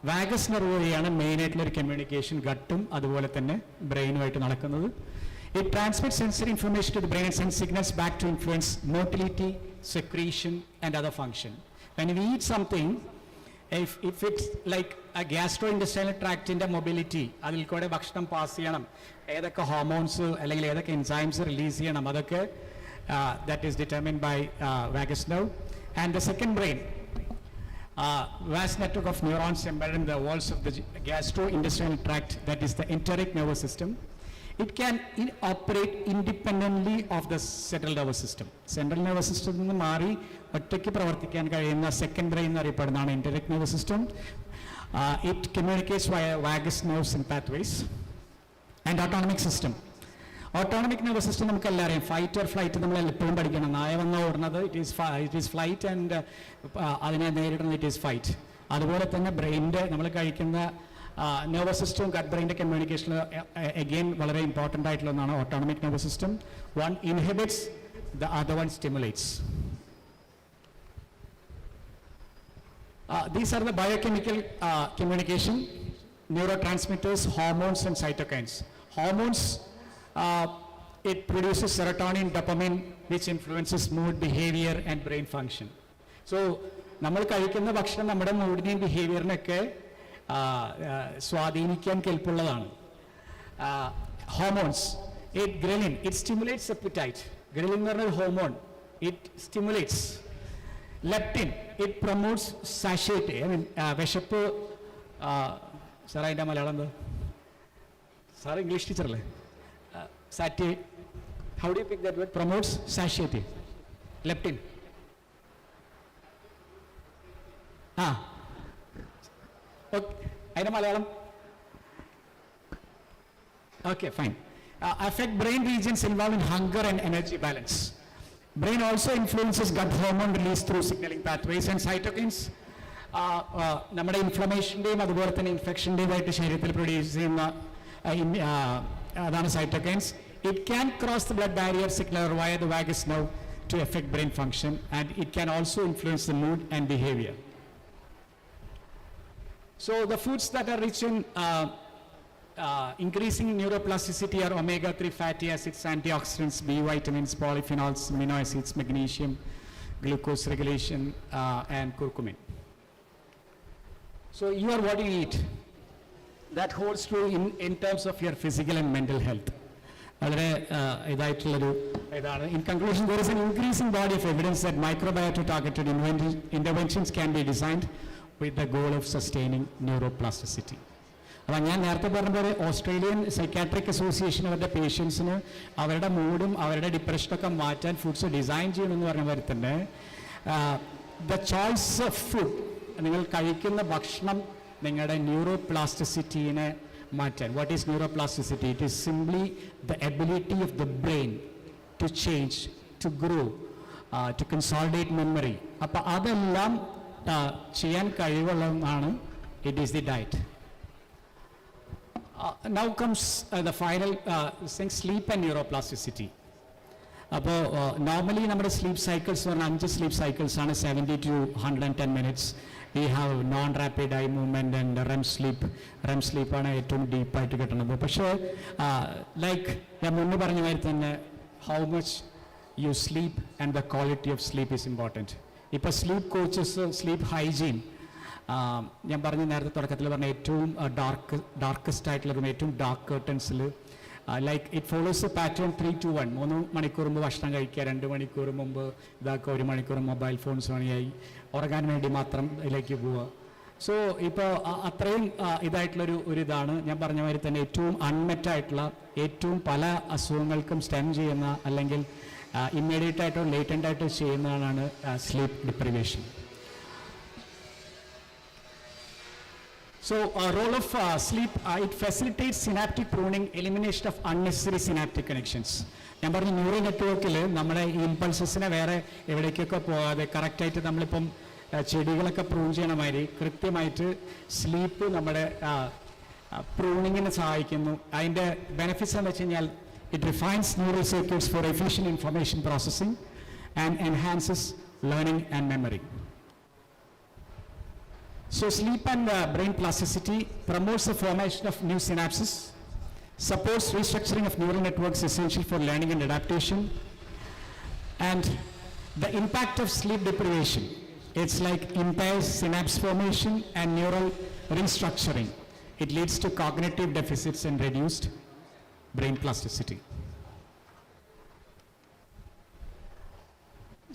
Vagus nerve വഴിയാണ് മെയിനായിട്ടുള്ളൊരു communication ഗട്ടും അതുപോലെ തന്നെ ബ്രെയിനുമായിട്ട് നടക്കുന്നത്. It transmit sensory information to the brain and send signals back to influence motility, secretion and other function. When you eat something, if it's like gastro intestinal ട്രാക്റ്റിൻ്റെ mobility, അതിൽ കൂടെ ഭക്ഷണം പാസ് ചെയ്യണം, ഏതൊക്കെ ഹോർമോൺസ് അല്ലെങ്കിൽ ഏതൊക്കെ എൻസൈംസ് റിലീസ് ചെയ്യണം, അതൊക്കെ that is determined by vagus nerve. And the second brain, vast network of neurons embedded in the walls of the gastrointestinal tract, that is the enteric nervous system. It can operate independently of the central nervous system. Central nervous system നിന്ന് മാറി ഒറ്റയ്ക്ക് പ്രവർത്തിക്കാൻ കഴിയുന്ന second brain എന്നറിയപ്പെടുന്നതാണ് enteric nervous system. It communicates via vagus nerves and pathways. And autonomic system. Autonomic nervous system നമുക്ക് എല്ലാം അറിയാം. Fight or flight നമ്മൾ എപ്പോഴും പഠിക്കണം. നായ വന്ന് ഓടുന്നത് ഇറ്റ് ഈസ് ഫ്ലൈറ്റ്, ആൻഡ് അതിനെ നേരിടുന്നത് ഇറ്റ് ഈസ് ഫൈറ്റ്. അതുപോലെ തന്നെ ബ്രെയിനിൻ്റെ നമ്മൾ കഴിക്കുന്ന നെർവസ് സിസ്റ്റവും ഗട്ട് ബ്രെയിൻ്റെ കമ്മ്യൂണിക്കേഷൻ അഗെയിൻ വളരെ ഇമ്പോർട്ടൻ്റ് ആയിട്ടുള്ള ഒന്നാണ് autonomic nervous system. One inhibits, the other one stimulates. These are the biochemical communication, neurotransmitters, hormones and cytokines. Hormones It produces serotonin, dopamine, which influences mood, behavior, and brain function. So, നമ്മൾ കഴിക്കുന്ന ഭക്ഷണം നമ്മുടെ മൂഡിനെയും ബിഹേവിയറിനൊക്കെ സ്വാധീനിക്കാൻ കെൽപ്പുള്ളതാണ്. Hormones, ghrelin, it stimulates appetite. Ghrelin എന്ന് പറഞ്ഞ hormone, it stimulates. Leptin, it promotes satiety. I mean, വിശപ്പ്. സാർ അതിൻ്റെ മലയാളം എന്താ? സാർ ഇംഗ്ലീഷ് ടീച്ചറല്ലേ? Satiety. How do you pick that word? Promotes satiety. Leptin. Okay. അതിൻ്റെ Malayalam? Okay, fine. Affect brain regions involved in hunger and energy balance. Brain also influences gut hormone release through signaling pathways and cytokines. നമ്മുടെ ഇൻഫ്ലമേഷൻ്റെയും അതുപോലെ തന്നെ ഇൻഫെക്ഷൻ്റെയും ആയിട്ട് ശരീരത്തിൽ produce ചെയ്യുന്ന അതാണ് cytokines. It can cross the blood barrier signaler via the vagus nerve to affect brain function, and it can also influence the mood and behavior. So the foods that are rich in increasing neuroplasticity are omega-3 fatty acids, antioxidants, B vitamins, polyphenols, amino acids, magnesium, glucose regulation, and curcumin. So you are what you eat. That holds true in terms of your physical and mental health. വളരെ ഇതായിട്ടുള്ളൊരു ഇതാണ്. In conclusion, there is an increasing body of evidence that microbiota targeted interventions can be designed with the goal of sustaining neuroplasticity. അപ്പോൾ ഞാൻ നേരത്തെ പറഞ്ഞ പോലെ Australian psychiatric association അവരുടെ പേഷ്യൻസിന് അവരുടെ മൂഡും അവരുടെ ഡിപ്രഷനൊക്കെ മാറ്റാൻ ഫുഡ്സ് ഡിസൈൻ ചെയ്യണമെന്ന് പറഞ്ഞ പോലെ തന്നെ ദ ചോയ്സ് ഓഫ് ഫുഡ്, നിങ്ങൾ കഴിക്കുന്ന ഭക്ഷണം നിങ്ങളുടെ ന്യൂറോപ്ലാസ്റ്റിസിറ്റീനെ മാറ്റാൻ. What is neuroplasticity? It is simply the ability of the brain to change, to grow, to consolidate memory. അപ്പോൾ അതെല്ലാം ചെയ്യാൻ കഴിവുള്ളതാണ് it is the diet. Now comes the final thing, sleep and neuroplasticity. അപ്പോൾ നോർമലി നമ്മുടെ sleep cycles പറഞ്ഞാൽ 5 sleep cycles ആണ്, 70 to 110 minutes. We have non-rapid eye movement and REM sleep. REM sleep ആണ് ഏറ്റവും ഡീപ്പായിട്ട് കിട്ടുന്നത്. പക്ഷേ ലൈക്ക് ഞാൻ മുന്നേ പറഞ്ഞ മാതിരി തന്നെ how much you sleep and the quality of sleep is important. ഇപ്പോൾ സ്ലീപ്പ് കോച്ചസ്, സ്ലീപ്പ് ഹൈജീൻ, ഞാൻ പറഞ്ഞ നേരത്തെ തുടക്കത്തിൽ പറഞ്ഞ ഏറ്റവും ഡാർക്കസ്റ്റ് ആയിട്ടുള്ള റൂം, ഏറ്റവും ഡാർക്ക് കേർട്ടൻസിൽ like it follows a pattern 3 to 1. 3 മണിക്കൂർ മുമ്പ് ഭക്ഷണം കഴിക്കുക, 2 മണിക്കൂർ മുമ്പ് ഇതാക്കുക, 1 മണിക്കൂർ മൊബൈൽ ഫോൺസ് പണിയായി ഉറങ്ങാൻ വേണ്ടി മാത്രം ഇതിലേക്ക് പോവുക. സോ ഇപ്പോൾ അത്രയും ഇതായിട്ടുള്ളൊരു ഇതാണ് ഞാൻ പറഞ്ഞ മാതിരി തന്നെ ഏറ്റവും അൺമെറ്റായിട്ടുള്ള, ഏറ്റവും പല അസുഖങ്ങൾക്കും സ്റ്റെം ചെയ്യുന്ന അല്ലെങ്കിൽ ഇമ്മീഡിയറ്റ് ആയിട്ടോ ലേറ്റൻ്റ് ആയിട്ടോ ചെയ്യുന്നതാണ് sleep deprivation. So, role of sleep, it facilitates synaptic pruning, elimination of unnecessary synaptic connections. ഞാൻ പറഞ്ഞ ന്യൂറൽ നെറ്റ്വർക്കിൽ നമ്മുടെ ഈ ഇമ്പൾസസിനെ വേറെ എവിടേക്കൊക്കെ പോകാതെ കറക്റ്റായിട്ട് നമ്മളിപ്പം ചെടികളൊക്കെ പ്രൂൺ ചെയ്യണ മാതിരി കൃത്യമായിട്ട് സ്ലീപ്പ് നമ്മുടെ പ്രൂണിങ്ങിന് സഹായിക്കുന്നു. അതിൻ്റെ ബെനിഫിറ്റ്സ് എന്ന് വെച്ച് കഴിഞ്ഞാൽ it refines neural circuits for efficient information processing and enhances learning and memory. So sleep and brain plasticity promotes the formation of new synapses, supports restructuring of neural networks essential for learning and adaptation, and the impact of sleep deprivation, it's like impairs synapse formation and neural restructuring. It leads to cognitive deficits and reduced brain plasticity.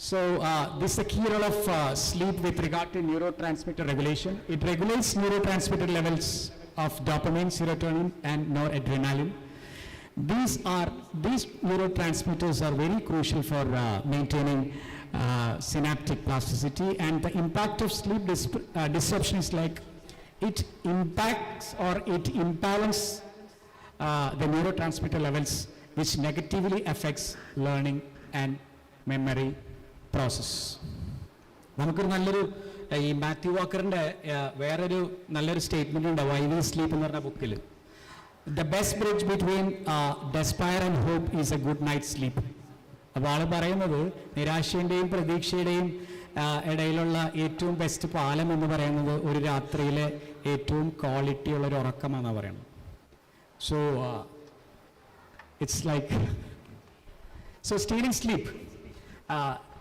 So this is the key role of sleep with regard to neurotransmitter regulation. It regulates neurotransmitter levels of dopamine, serotonin, and noradrenaline. These neurotransmitters are very crucial for maintaining synaptic plasticity, and the impact of sleep disruption is like it impacts or it imbalances the neurotransmitter levels, which negatively affects learning and memory process. നമുക്കൊരു നല്ലൊരു ഈ മാത്യു വാക്കറിൻ്റെ വേറൊരു നല്ലൊരു statement ഉണ്ട് Y V sleep എന്ന് പറഞ്ഞ ബുക്കിൽ. The best bridge between despair and hope is a good night sleep. അപ്പോൾ ആൾ പറയുന്നത് നിരാശയുടെയും പ്രതീക്ഷയുടെയും ഇടയിലുള്ള ഏറ്റവും ബെസ്റ്റ് പാലം എന്ന് പറയുന്നത് ഒരു രാത്രിയിലെ ഏറ്റവും ക്വാളിറ്റി ഉള്ളൊരു ഉറക്കമാണെന്നാണ് പറയുന്നത്. So It's like, so stealing sleep.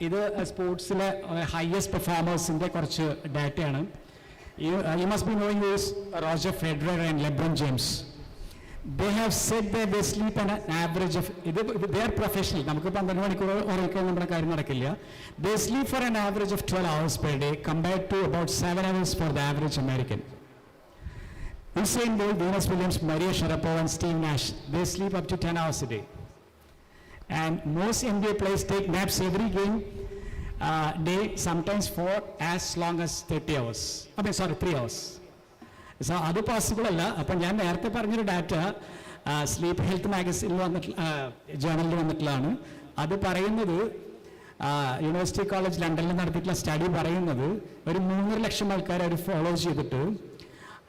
ഇത് സ്പോർട്സിലെ ഹയസ്റ്റ് പെർഫോമേഴ്സിൻ്റെ കുറച്ച് ഡാറ്റയാണ്. You must be knowing this Roger Federer and LeBron James. They have said that they sleep an average of, they are professional, നമുക്ക് 12 മണിക്കൂർ ഉറക്കാൻ നമ്മുടെ കാര്യം നടക്കില്ല. They sleep for an average of 12 hours per day compared to about 7 hours for the average American. Usain Bolt, Venus Williams, Maria Sharapova and Steve Nash, they sleep up to 10 hours a day. And most NBA players take naps every game day, sometimes for as long as 30 hours. 3 hours. So അത് possible അല്ല. അപ്പം ഞാൻ നേരത്തെ പറഞ്ഞൊരു data sleep health മാഗസിനിൽ ജേണലിൽ വന്നിട്ടുള്ളതാണ്. അത് പറയുന്നത് university college ലണ്ടനിൽ നടത്തിയിട്ടുള്ള സ്റ്റഡി പറയുന്നത് ഒരു 3.5 ലക്ഷം ആൾക്കാരെ അവർ ഫോളോ ചെയ്തിട്ട്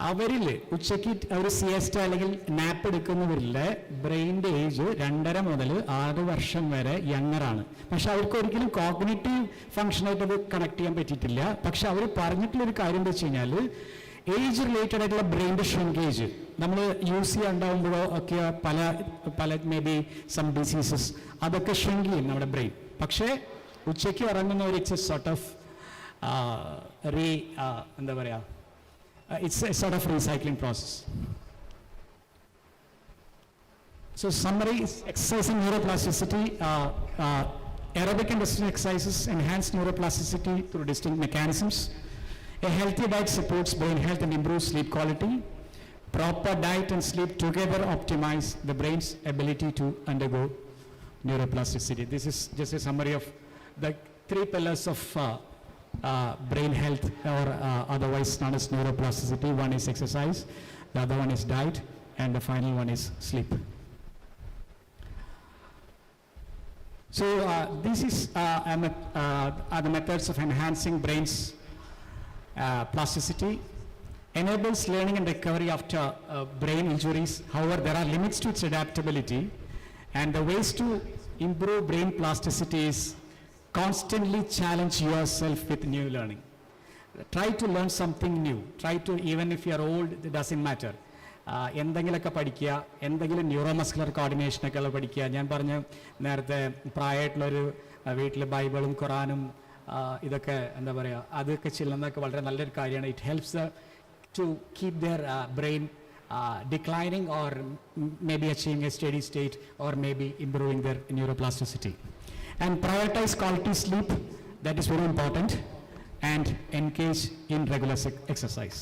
അവരിൽ ഉച്ചയ്ക്ക് ഒരു സിയസ്റ്റ അല്ലെങ്കിൽ നാപ്പ് എടുക്കുന്നവരിലെ ബ്രെയിൻ്റെ ഏജ് 2.5 മുതൽ 6 വർഷം വരെ യങ്ങറാണ്. പക്ഷെ അവർക്ക് ഒരിക്കലും കോഗ്നിറ്റീവ് ഫംഗ്ഷനായിട്ട് അത് കണക്ട് ചെയ്യാൻ പറ്റിയിട്ടില്ല. പക്ഷെ അവർ പറഞ്ഞിട്ടുള്ളൊരു കാര്യം എന്താ വെച്ച് കഴിഞ്ഞാൽ ഏജ് റിലേറ്റഡ് ആയിട്ടുള്ള ബ്രെയിൻ്റെ ഷ്രിങ്കേജ് നമ്മൾ യൂസ് ചെയ്യാണ്ടാവുമ്പോഴോ ഒക്കെ പല മേ ബി സം ഡിസീസസ് അതൊക്കെ ഷ്രിങ്ക് ചെയ്യും നമ്മുടെ ബ്രെയിൻ. പക്ഷേ ഉച്ചയ്ക്ക് ഇറങ്ങുന്ന ഒരു ഇറ്റ്സ് എ സോർട്ട് ഓഫ് എന്താ പറയുക, it's a sort of recycling process. So summary is exercise and neuroplasticity. Aerobic and resistance exercises enhance neuroplasticity through distinct mechanisms. A healthy diet supports brain health and improves sleep quality. Proper diet and sleep together optimize the brain's ability to undergo neuroplasticity. This is just a summary of the 3 pillars of brain health, or otherwise known as neuroplasticity. One is exercise, the other one is diet, and the final one is sleep. So this is are the methods of enhancing brain's plasticity. Enables learning and recovery after brain injuries. However, there are limits to its adaptability, and the ways to improve brain plasticity is constantly challenge yourself with new learning. Try to learn something new. Try to, even if you are old, it doesn't matter. എന്തെങ്കിലുമൊക്കെ പഠിക്കുക, എന്തെങ്കിലും neuro muscular കോർഡിനേഷനൊക്കെ ഉള്ള പഠിക്കുക. ഞാൻ പറഞ്ഞ നേരത്തെ പ്രായമായിട്ടുള്ളൊരു വീട്ടിൽ ബൈബിളും ഖുറാനും ഇതൊക്കെ എന്താ പറയുക, അതൊക്കെ ചെല്ലുന്നതൊക്കെ വളരെ നല്ലൊരു കാര്യമാണ്. It helps to keep their brain declining, or maybe achieving a steady state, or maybe improving their neuroplasticity. And prioritize quality sleep, that is very important, and engage in regular exercise.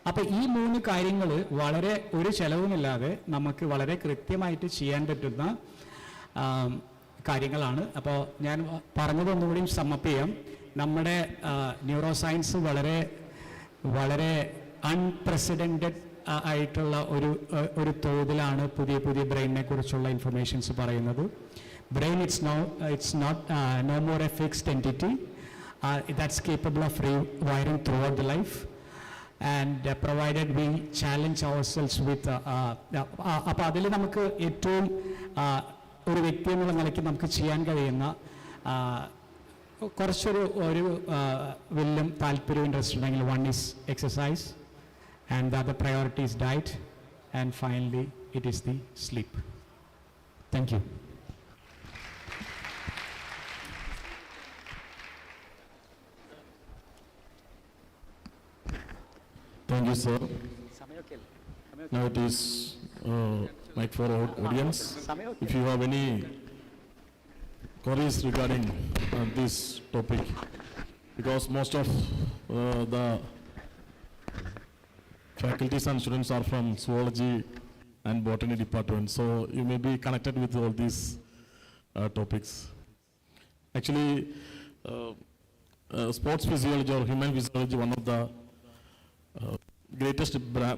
അപ്പോൾ ഈ 3 കാര്യങ്ങൾ വളരെ ഒരു ചെലവുമില്ലാതെ നമുക്ക് വളരെ കൃത്യമായിട്ട് ചെയ്യാൻ പറ്റുന്ന കാര്യങ്ങളാണ്. അപ്പോൾ ഞാൻ പറഞ്ഞതൊന്നുകൂടി സമ്മപ്പ് ചെയ്യാം. നമ്മുടെ ന്യൂറോ സയൻസ് വളരെ വളരെ അൺപ്രസിഡൻറ്റഡ് ആയിട്ടുള്ള ഒരു തോതിലാണ് പുതിയ ബ്രെയിനിനെ കുറിച്ചുള്ള ഇൻഫർമേഷൻസ് പറയുന്നത്. Brain, it's not no more a fixed entity that's capable of rewiring throughout the life, and provided we challenge ourselves with അപ്പോൾ അതിൽ നമുക്ക് ഏറ്റവും ഒരു വ്യക്തി എന്നുള്ള നിലയ്ക്ക് നമുക്ക് ചെയ്യാൻ കഴിയുന്ന കുറച്ചൊരു വലിയ താല്പര്യം ഇൻട്രസ്റ്റ് ഉണ്ടെങ്കിൽ, one is exercise, and the other priority is diet, and finally it is the sleep. Thank you.
Thank you, sir. Now it is mic for audience. If you have any queries regarding this topic, because most of the faculties and students are from zoology and botany department, so you may be connected with all these topics. Actually, sports physiology or human physiology, one of the greatest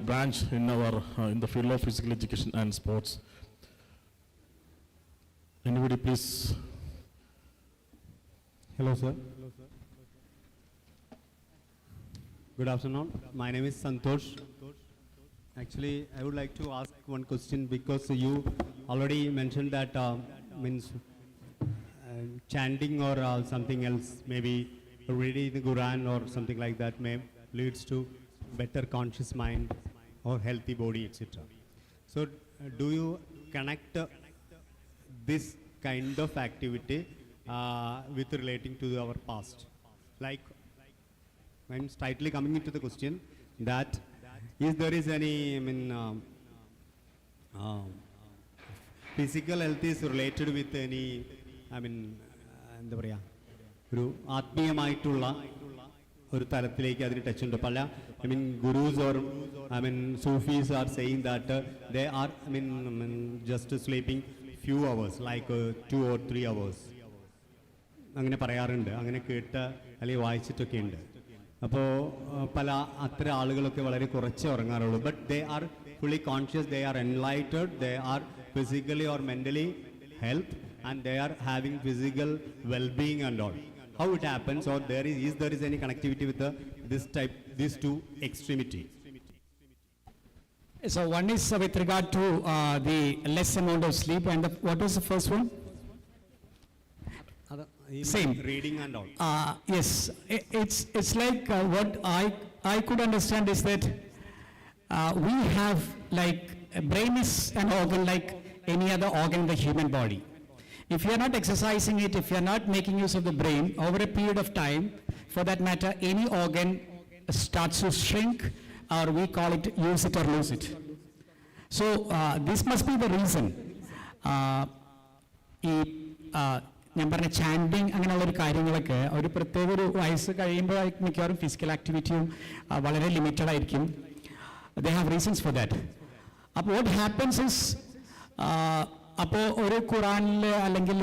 branch in our in the field of physical education and sports. Anybody please?
Hello sir. Good afternoon. My name is Santosh. Actually, I would like to ask one question, because you already mentioned that means chanting or something else, maybe reading the Quran or something like that, may leads to better conscious mind or healthy body, etc. So do you connect this kind of activity with relating to our past. Like, I'm slightly coming into the question that if there is any, physical health is related with any, എന്താ പറയുക, ഒരു ആത്മീയമായിട്ടുള്ള ഒരു തലത്തിലേക്ക് അതിന് touch ഉണ്ട്. പല gurus or Sufis are saying that they are just sleeping few hours like 2 or 3 hours അങ്ങനെ പറയാറുണ്ട്, അങ്ങനെ കേട്ട് അല്ലെങ്കിൽ വായിച്ചിട്ടൊക്കെ ഉണ്ട്. അപ്പോൾ പല അത്തരം ആളുകളൊക്കെ വളരെ കുറച്ചേ ഉറങ്ങാറുള്ളൂ. But they are fully conscious, they are enlightened, they are physically or mentally health, and they are having physical well-being and all. How it happens, or there is any connectivity with these two extremity?
So one is with regard to the less amount of sleep, and what was the first one? Same.
Reading and all.
Yes, it's like what I could understand is that we have, like, a brain is an organ like any other organ in the human body. If you are not exercising it, if you are not making use of the brain over a period of time, for that matter, any organ starts to shrink, or we call it use it or lose it. So this must be the reason. ഞാൻ പറഞ്ഞ chanting അങ്ങനെയുള്ളൊരു കാര്യങ്ങളൊക്കെ ഒരു പ്രത്യേക ഒരു വയസ്സ് കഴിയുമ്പോൾ മിക്കവാറും ഫിസിക്കൽ ആക്ടിവിറ്റിയും വളരെ ലിമിറ്റഡ് ആയിരിക്കും. They have reasons for that. അപ്പോൾ വാട്ട് ഹാപ്പൻസ് ഇസ്, അപ്പോൾ ഒരു ഖുറാനിൽ അല്ലെങ്കിൽ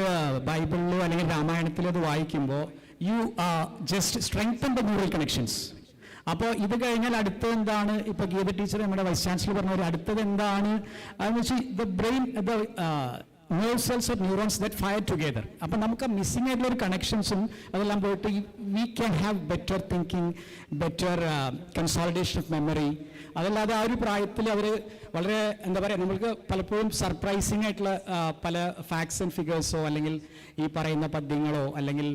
ബൈബിളിലോ അല്ലെങ്കിൽ രാമായണത്തിലോ അത് വായിക്കുമ്പോൾ you just strengthen the neural connections. അപ്പോൾ ഇത് കഴിഞ്ഞാൽ അടുത്തത് എന്താണ്, ഇപ്പോൾ ഗീത ടീച്ചർ നമ്മുടെ വൈസ് ചാൻസലർ പറഞ്ഞ പോലെ അടുത്തത് എന്താണ് അതെന്ന് വെച്ചാൽ the brain the nerve cells or neurons that fire together. അപ്പോൾ നമുക്ക് മിസ്സിംഗ് ആയിട്ടുള്ള ഒരു കണക്ഷൻസും അതെല്ലാം പോയിട്ട് we can have better thinking, better consolidation of memory. അതല്ലാതെ ആ ഒരു പ്രായത്തിൽ അവർ വളരെ എന്താ പറയുക, നമ്മൾക്ക് പലപ്പോഴും സർപ്രൈസിങ് ആയിട്ടുള്ള പല ഫാക്ട്സ് ആൻഡ് ഫിഗേഴ്സോ അല്ലെങ്കിൽ ഈ പറയുന്ന പദ്യങ്ങളോ അല്ലെങ്കിൽ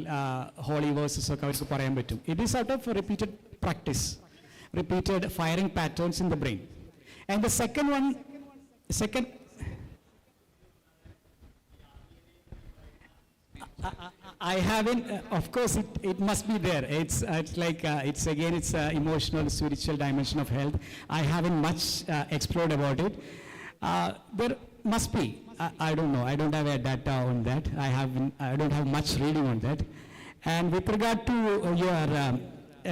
ഹോളി വേഴ്സസോ ഒക്കെ അവർക്ക് പറയാൻ പറ്റും. It is out of repeated practice, repeated firing patterns in the brain. And the second I haven't, of course it must be there. It's like, it's again, it's emotional, spiritual dimension of health. I haven't much explored about it. There must be, I don't know, I don't have a data on that. I don't have much reading on that. And with regard to your,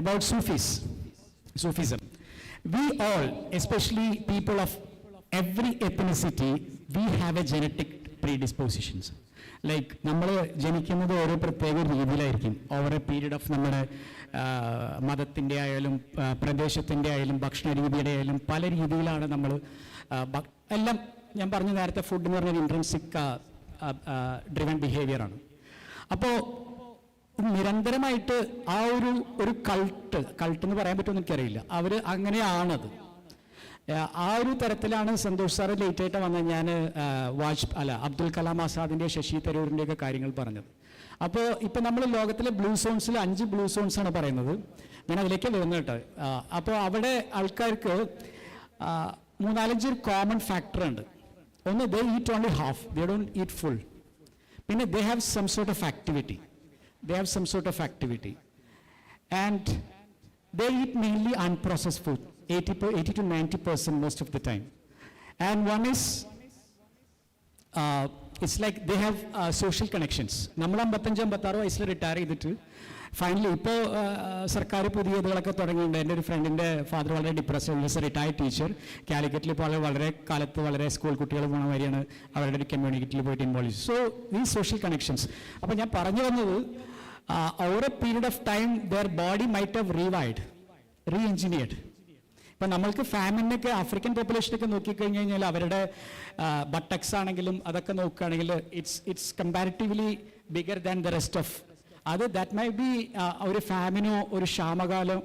about Sufism, we all, especially people of every ethnicity, we have a genetic predispositions. Like നമ്മൾ ജനിക്കുന്നത് ഓരോ പ്രത്യേക രീതിയിലായിരിക്കും. Over a period of നമ്മുടെ മതത്തിൻ്റെ ആയാലും പ്രദേശത്തിൻ്റെ ആയാലും ഭക്ഷണ രീതിയുടെ ആയാലും പല രീതിയിലാണ് നമ്മൾ എല്ലാം. ഞാൻ പറഞ്ഞു നേരത്തെ ഫുഡ് എന്ന് പറഞ്ഞൊരു ഇൻട്രൻസിക് ഡ്രിവൻ ബിഹേവിയറാണ്. അപ്പോൾ നിരന്തരമായിട്ട് ആ ഒരു കൾട്ട് എന്ന് പറയാൻ പറ്റുമെന്ന് എനിക്കറിയില്ല, അവർ അങ്ങനെയാണത്. ആ ഒരു തരത്തിലാണ് സന്തോഷ് സാറ് ലേറ്റായിട്ട് വന്ന ഞാൻ അബ്ദുൽ കലാം ആസാദിൻ്റെ, ശശി തരൂരിൻ്റെയൊക്കെ കാര്യങ്ങൾ പറഞ്ഞത്. അപ്പോൾ ഇപ്പം നമ്മൾ ലോകത്തിലെ ബ്ലൂ സോൺസിൽ 5 ബ്ലൂ സോൺസ് ആണ് പറയുന്നത്. ഞാൻ അതിലേക്ക് വരുന്നത് കേട്ടോ. അപ്പോൾ അവിടെ ആൾക്കാർക്ക് 3-4 കോമൺ ഫാക്ടർ ഉണ്ട്. ഒന്ന്, they eat only half, they don't eat full. പിന്നെ they have some sort of activity, and they eat mainly unprocessed food, 80 to 90% most of the time. And one is, it's like they have social connections. നമ്മൾ 55-56 വയസ്സിൽ retire ചെയ്തിട്ട് finally ഇപ്പോൾ സർക്കാർ പുതിയ ഇതുകളൊക്കെ തുടങ്ങിയിട്ടുണ്ട്. എൻ്റെ ഒരു ഫ്രണ്ടിൻ്റെ ഫാദർ വളരെ ഡിപ്രസ്ഡ്, റിട്ടയർഡ് ടീച്ചർ, കാലിക്കറ്റിൽ ഇപ്പോൾ വളരെ കാലത്ത് വളരെ സ്കൂൾ കുട്ടികൾ പോണ വരെയാണ് അവരുടെ ഒരു കമ്മ്യൂണിറ്റിയിൽ പോയിട്ട് ഇൻവോൾവ് ചെയ്തു. സോ ഈ സോഷ്യൽ കണക്ഷൻസ്. അപ്പോൾ ഞാൻ പറഞ്ഞു വന്നത്, over a period of time their body might have reengineered. ഇപ്പം നമ്മൾക്ക് ഫാമിനൊക്കെ ആഫ്രിക്കൻ പോപ്പുലേഷനൊക്കെ നോക്കിക്കഴിഞ്ഞ് കഴിഞ്ഞാൽ അവരുടെ ബട്ടക്സ് ആണെങ്കിലും അതൊക്കെ നോക്കുകയാണെങ്കിൽ it's comparatively bigger than the rest of അത്. ദാറ്റ് മൈ ബി ഒരു ഫാമിനോ ഒരു ക്ഷാമകാലം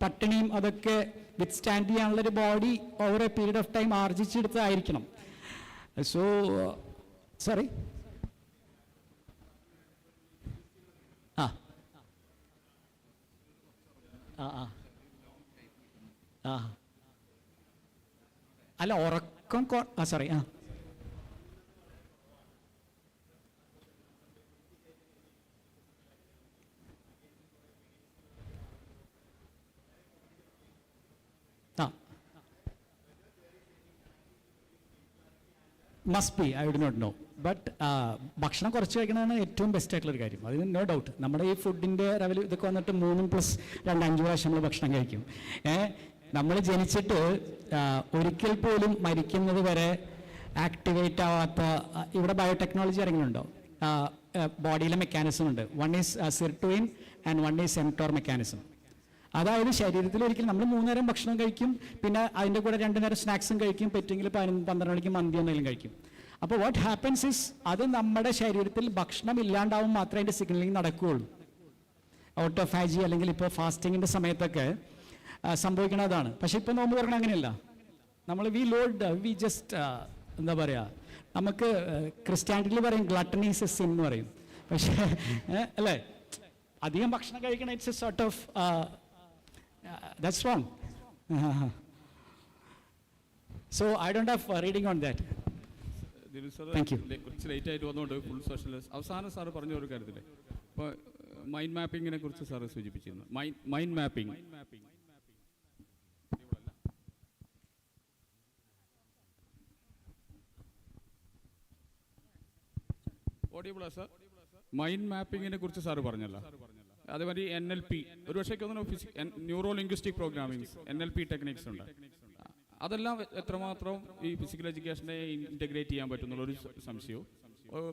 പട്ടിണിയും അതൊക്കെ വിത്ത്സ്റ്റാൻഡ് ചെയ്യാനുള്ളൊരു body over a period of time ആർജിച്ചെടുത്തതായിരിക്കണം. സോ സോറി അല്ല ഉറക്കം sorry must be, I would not know. But ഭക്ഷണം കുറച്ച് കഴിക്കണതാണ് ഏറ്റവും ബെസ്റ്റ് ആയിട്ടുള്ളൊരു കാര്യം, അതിന് നോ ഡൗട്ട്. നമ്മുടെ ഈ ഫുഡിൻ്റെ ലെവൽ ഇതൊക്കെ വന്നിട്ട് 3+2 5 പ്രാവശ്യം നമ്മൾ ഭക്ഷണം കഴിക്കും. നമ്മൾ ജനിച്ചിട്ട് ഒരിക്കൽ പോലും മരിക്കുന്നത് വരെ ആക്ടിവേറ്റ് ആവാത്ത ഇവിടെ ബയോടെക്നോളജി ഇറങ്ങുന്നുണ്ടോ? ബോഡിയിലെ മെക്കാനിസം ഉണ്ട്. One is sirtuin and one is mTOR mechanism. അതായത് ശരീരത്തിൽ ഒരിക്കലും നമ്മൾ 3 നേരം ഭക്ഷണം കഴിക്കും, പിന്നെ അതിൻ്റെ കൂടെ 2 നേരം സ്നാക്സും കഴിക്കും, പറ്റുമെങ്കിൽ 12 മണിക്ക് മന്തി എന്തെങ്കിലും കഴിക്കും. അപ്പോൾ വാട്ട് ഹാപ്പൻസ് ഇസ്, അത് നമ്മുടെ ശരീരത്തിൽ ഭക്ഷണം ഇല്ലാണ്ടാവും മാത്രമേ അതിൻ്റെ സിഗ്നലിംഗ് നടക്കുകയുള്ളൂ. ഓട്ടോഫാജി അല്ലെങ്കിൽ ഇപ്പോൾ ഫാസ്റ്റിങ്ങിൻ്റെ സമയത്തൊക്കെ സംഭവിക്കുന്നതാണ്. പക്ഷേ ഇപ്പോൾ നോമ്പ് തുറക്കണം അങ്ങനെയല്ല. നമ്മൾ വി ജസ്റ്റ് എന്താ പറയുക, നമുക്ക് ക്രിസ്ത്യാനിറ്റിയിൽ പറയും ഗ്ലട്ടണീസ് എ സിൻ എന്ന് പറയും. പക്ഷേ അല്ലേ, അധികം ഭക്ഷണം കഴിക്കണം it's A sort of that's wrong. So I don't have reading on that. Thank you.
കുറച്ച് ലേറ്റ് ആയിട്ട് വന്നുകൊണ്ട് ഫുൾ സോഷ്യലിസ്റ്റ് അവസാനം സാറ് പറഞ്ഞ ഒരു കാര്യത്തില്ലേ, ഇപ്പോൾ മൈൻഡ് മാപ്പിങ്ങിനെ കുറിച്ച് സാറ് സൂചിപ്പിച്ചിരുന്നു. മൈൻഡ് മാപ്പിംഗ് ഓഡിയബിളാ സാർ? മൈൻഡ് മാപ്പിങ്ങിനെ കുറിച്ച് സാറ് പറഞ്ഞല്ലോ. അതേമാതിരി NLP, ഒരു പക്ഷേ neuro linguistic programming, NLP techniques ഉണ്ട്. അതെല്ലാം എത്രമാത്രം ഈ ഫിസിക്കൽ എഡ്യൂക്കേഷനെ ഇൻറ്റഗ്രേറ്റ് ചെയ്യാൻ പറ്റുന്നുള്ളൊരു സംശയവും.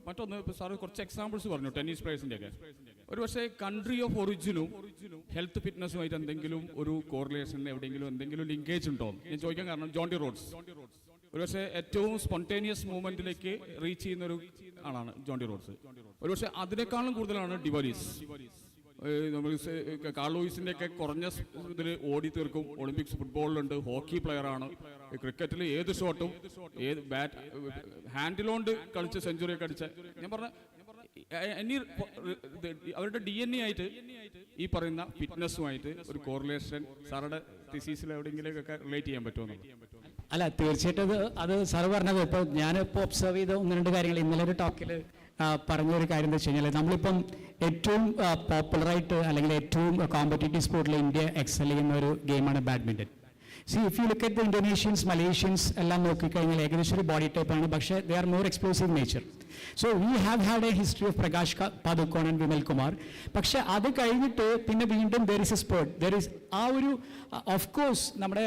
മറ്റൊന്ന്, ഇപ്പോൾ സാറ് കുറച്ച് എക്സാമ്പിൾസ് പറഞ്ഞു ടെന്നീസ് പ്ലേയേഴ്സിൻ്റെ ഒക്കെ. ഒരു പക്ഷേ കൺട്രി ഓഫ് ഒറിജിനും ഹെൽത്ത് ഫിറ്റ്നസ്സുമായിട്ട് എന്തെങ്കിലും ഒരു കോറിലേഷൻ, എവിടെയെങ്കിലും എന്തെങ്കിലും ലിങ്കേജ് ഉണ്ടോ ഞാൻ ചോദിക്കാൻ കാരണം, ജോണ്ടി റോഡ്സ് ഒരു പക്ഷേ ഏറ്റവും സ്പോണ്ടേനിയസ് മൂവ്മെന്റിലേക്ക് റീച്ച് ചെയ്യുന്ന ഒരു ആളാണ് ജോണ്ടി റോഡ്സ്. ഒരു പക്ഷേ അതിനേക്കാളും കൂടുതലാണ് ഡിവോലീസ്. കാൾ ലൂയിസിന്റെ ഒക്കെ കുറഞ്ഞ ഇതിൽ ഓടി തീർക്കും. ഒളിമ്പിക്സ് ഫുട്ബോളിലുണ്ട്, ഹോക്കി പ്ലെയറാണ്, ക്രിക്കറ്റിൽ ഏത് ഷോട്ടും ഏത് ഹാൻഡിലോണ്ട് കളിച്ച് സെഞ്ചുറി ഒക്കെ അടിച്ച, ഞാൻ പറഞ്ഞ അവരുടെ DNA ആയിട്ട് ഈ പറയുന്ന ഫിറ്റ്നസ്സുമായിട്ട് ഒരു കോറിലേഷൻ സാറുടെ തിസീസിൽ എവിടെയെങ്കിലേക്കൊക്കെ റിലേറ്റ് ചെയ്യാൻ പറ്റുമോ?
അല്ല, തീർച്ചയായിട്ടും അത് സാറ് പറഞ്ഞത്. ഇപ്പോൾ ഞാനിപ്പോൾ ഒബ്സർവ് ചെയ്ത 1-2 കാര്യങ്ങൾ ഇന്നലെ ഒരു ടോക്കിൽ പറഞ്ഞൊരു കാര്യം എന്താ വെച്ച് കഴിഞ്ഞാൽ, നമ്മളിപ്പം ഏറ്റവും പോപ്പുലറായിട്ട് അല്ലെങ്കിൽ ഏറ്റവും കോമ്പറ്റേറ്റീവ് സ്പോർട്ടിൽ ഇന്ത്യ എക്സൽ ചെയ്യുന്ന ഒരു ഗെയിമാണ് badminton. See if you look at the Indonesians, Malaysians എല്ലാം നോക്കിക്കഴിഞ്ഞാൽ ഏകദേശം ഒരു ബോഡി ടൈപ്പാണ്, പക്ഷേ they are more explosive nature. So we have had a history of Prakash Padukone and Vimal Kumar. പക്ഷേ അത് കഴിഞ്ഞിട്ട് പിന്നെ വീണ്ടും there is a sport, there is ആ ഒരു ഓഫ് കോഴ്സ് നമ്മുടെ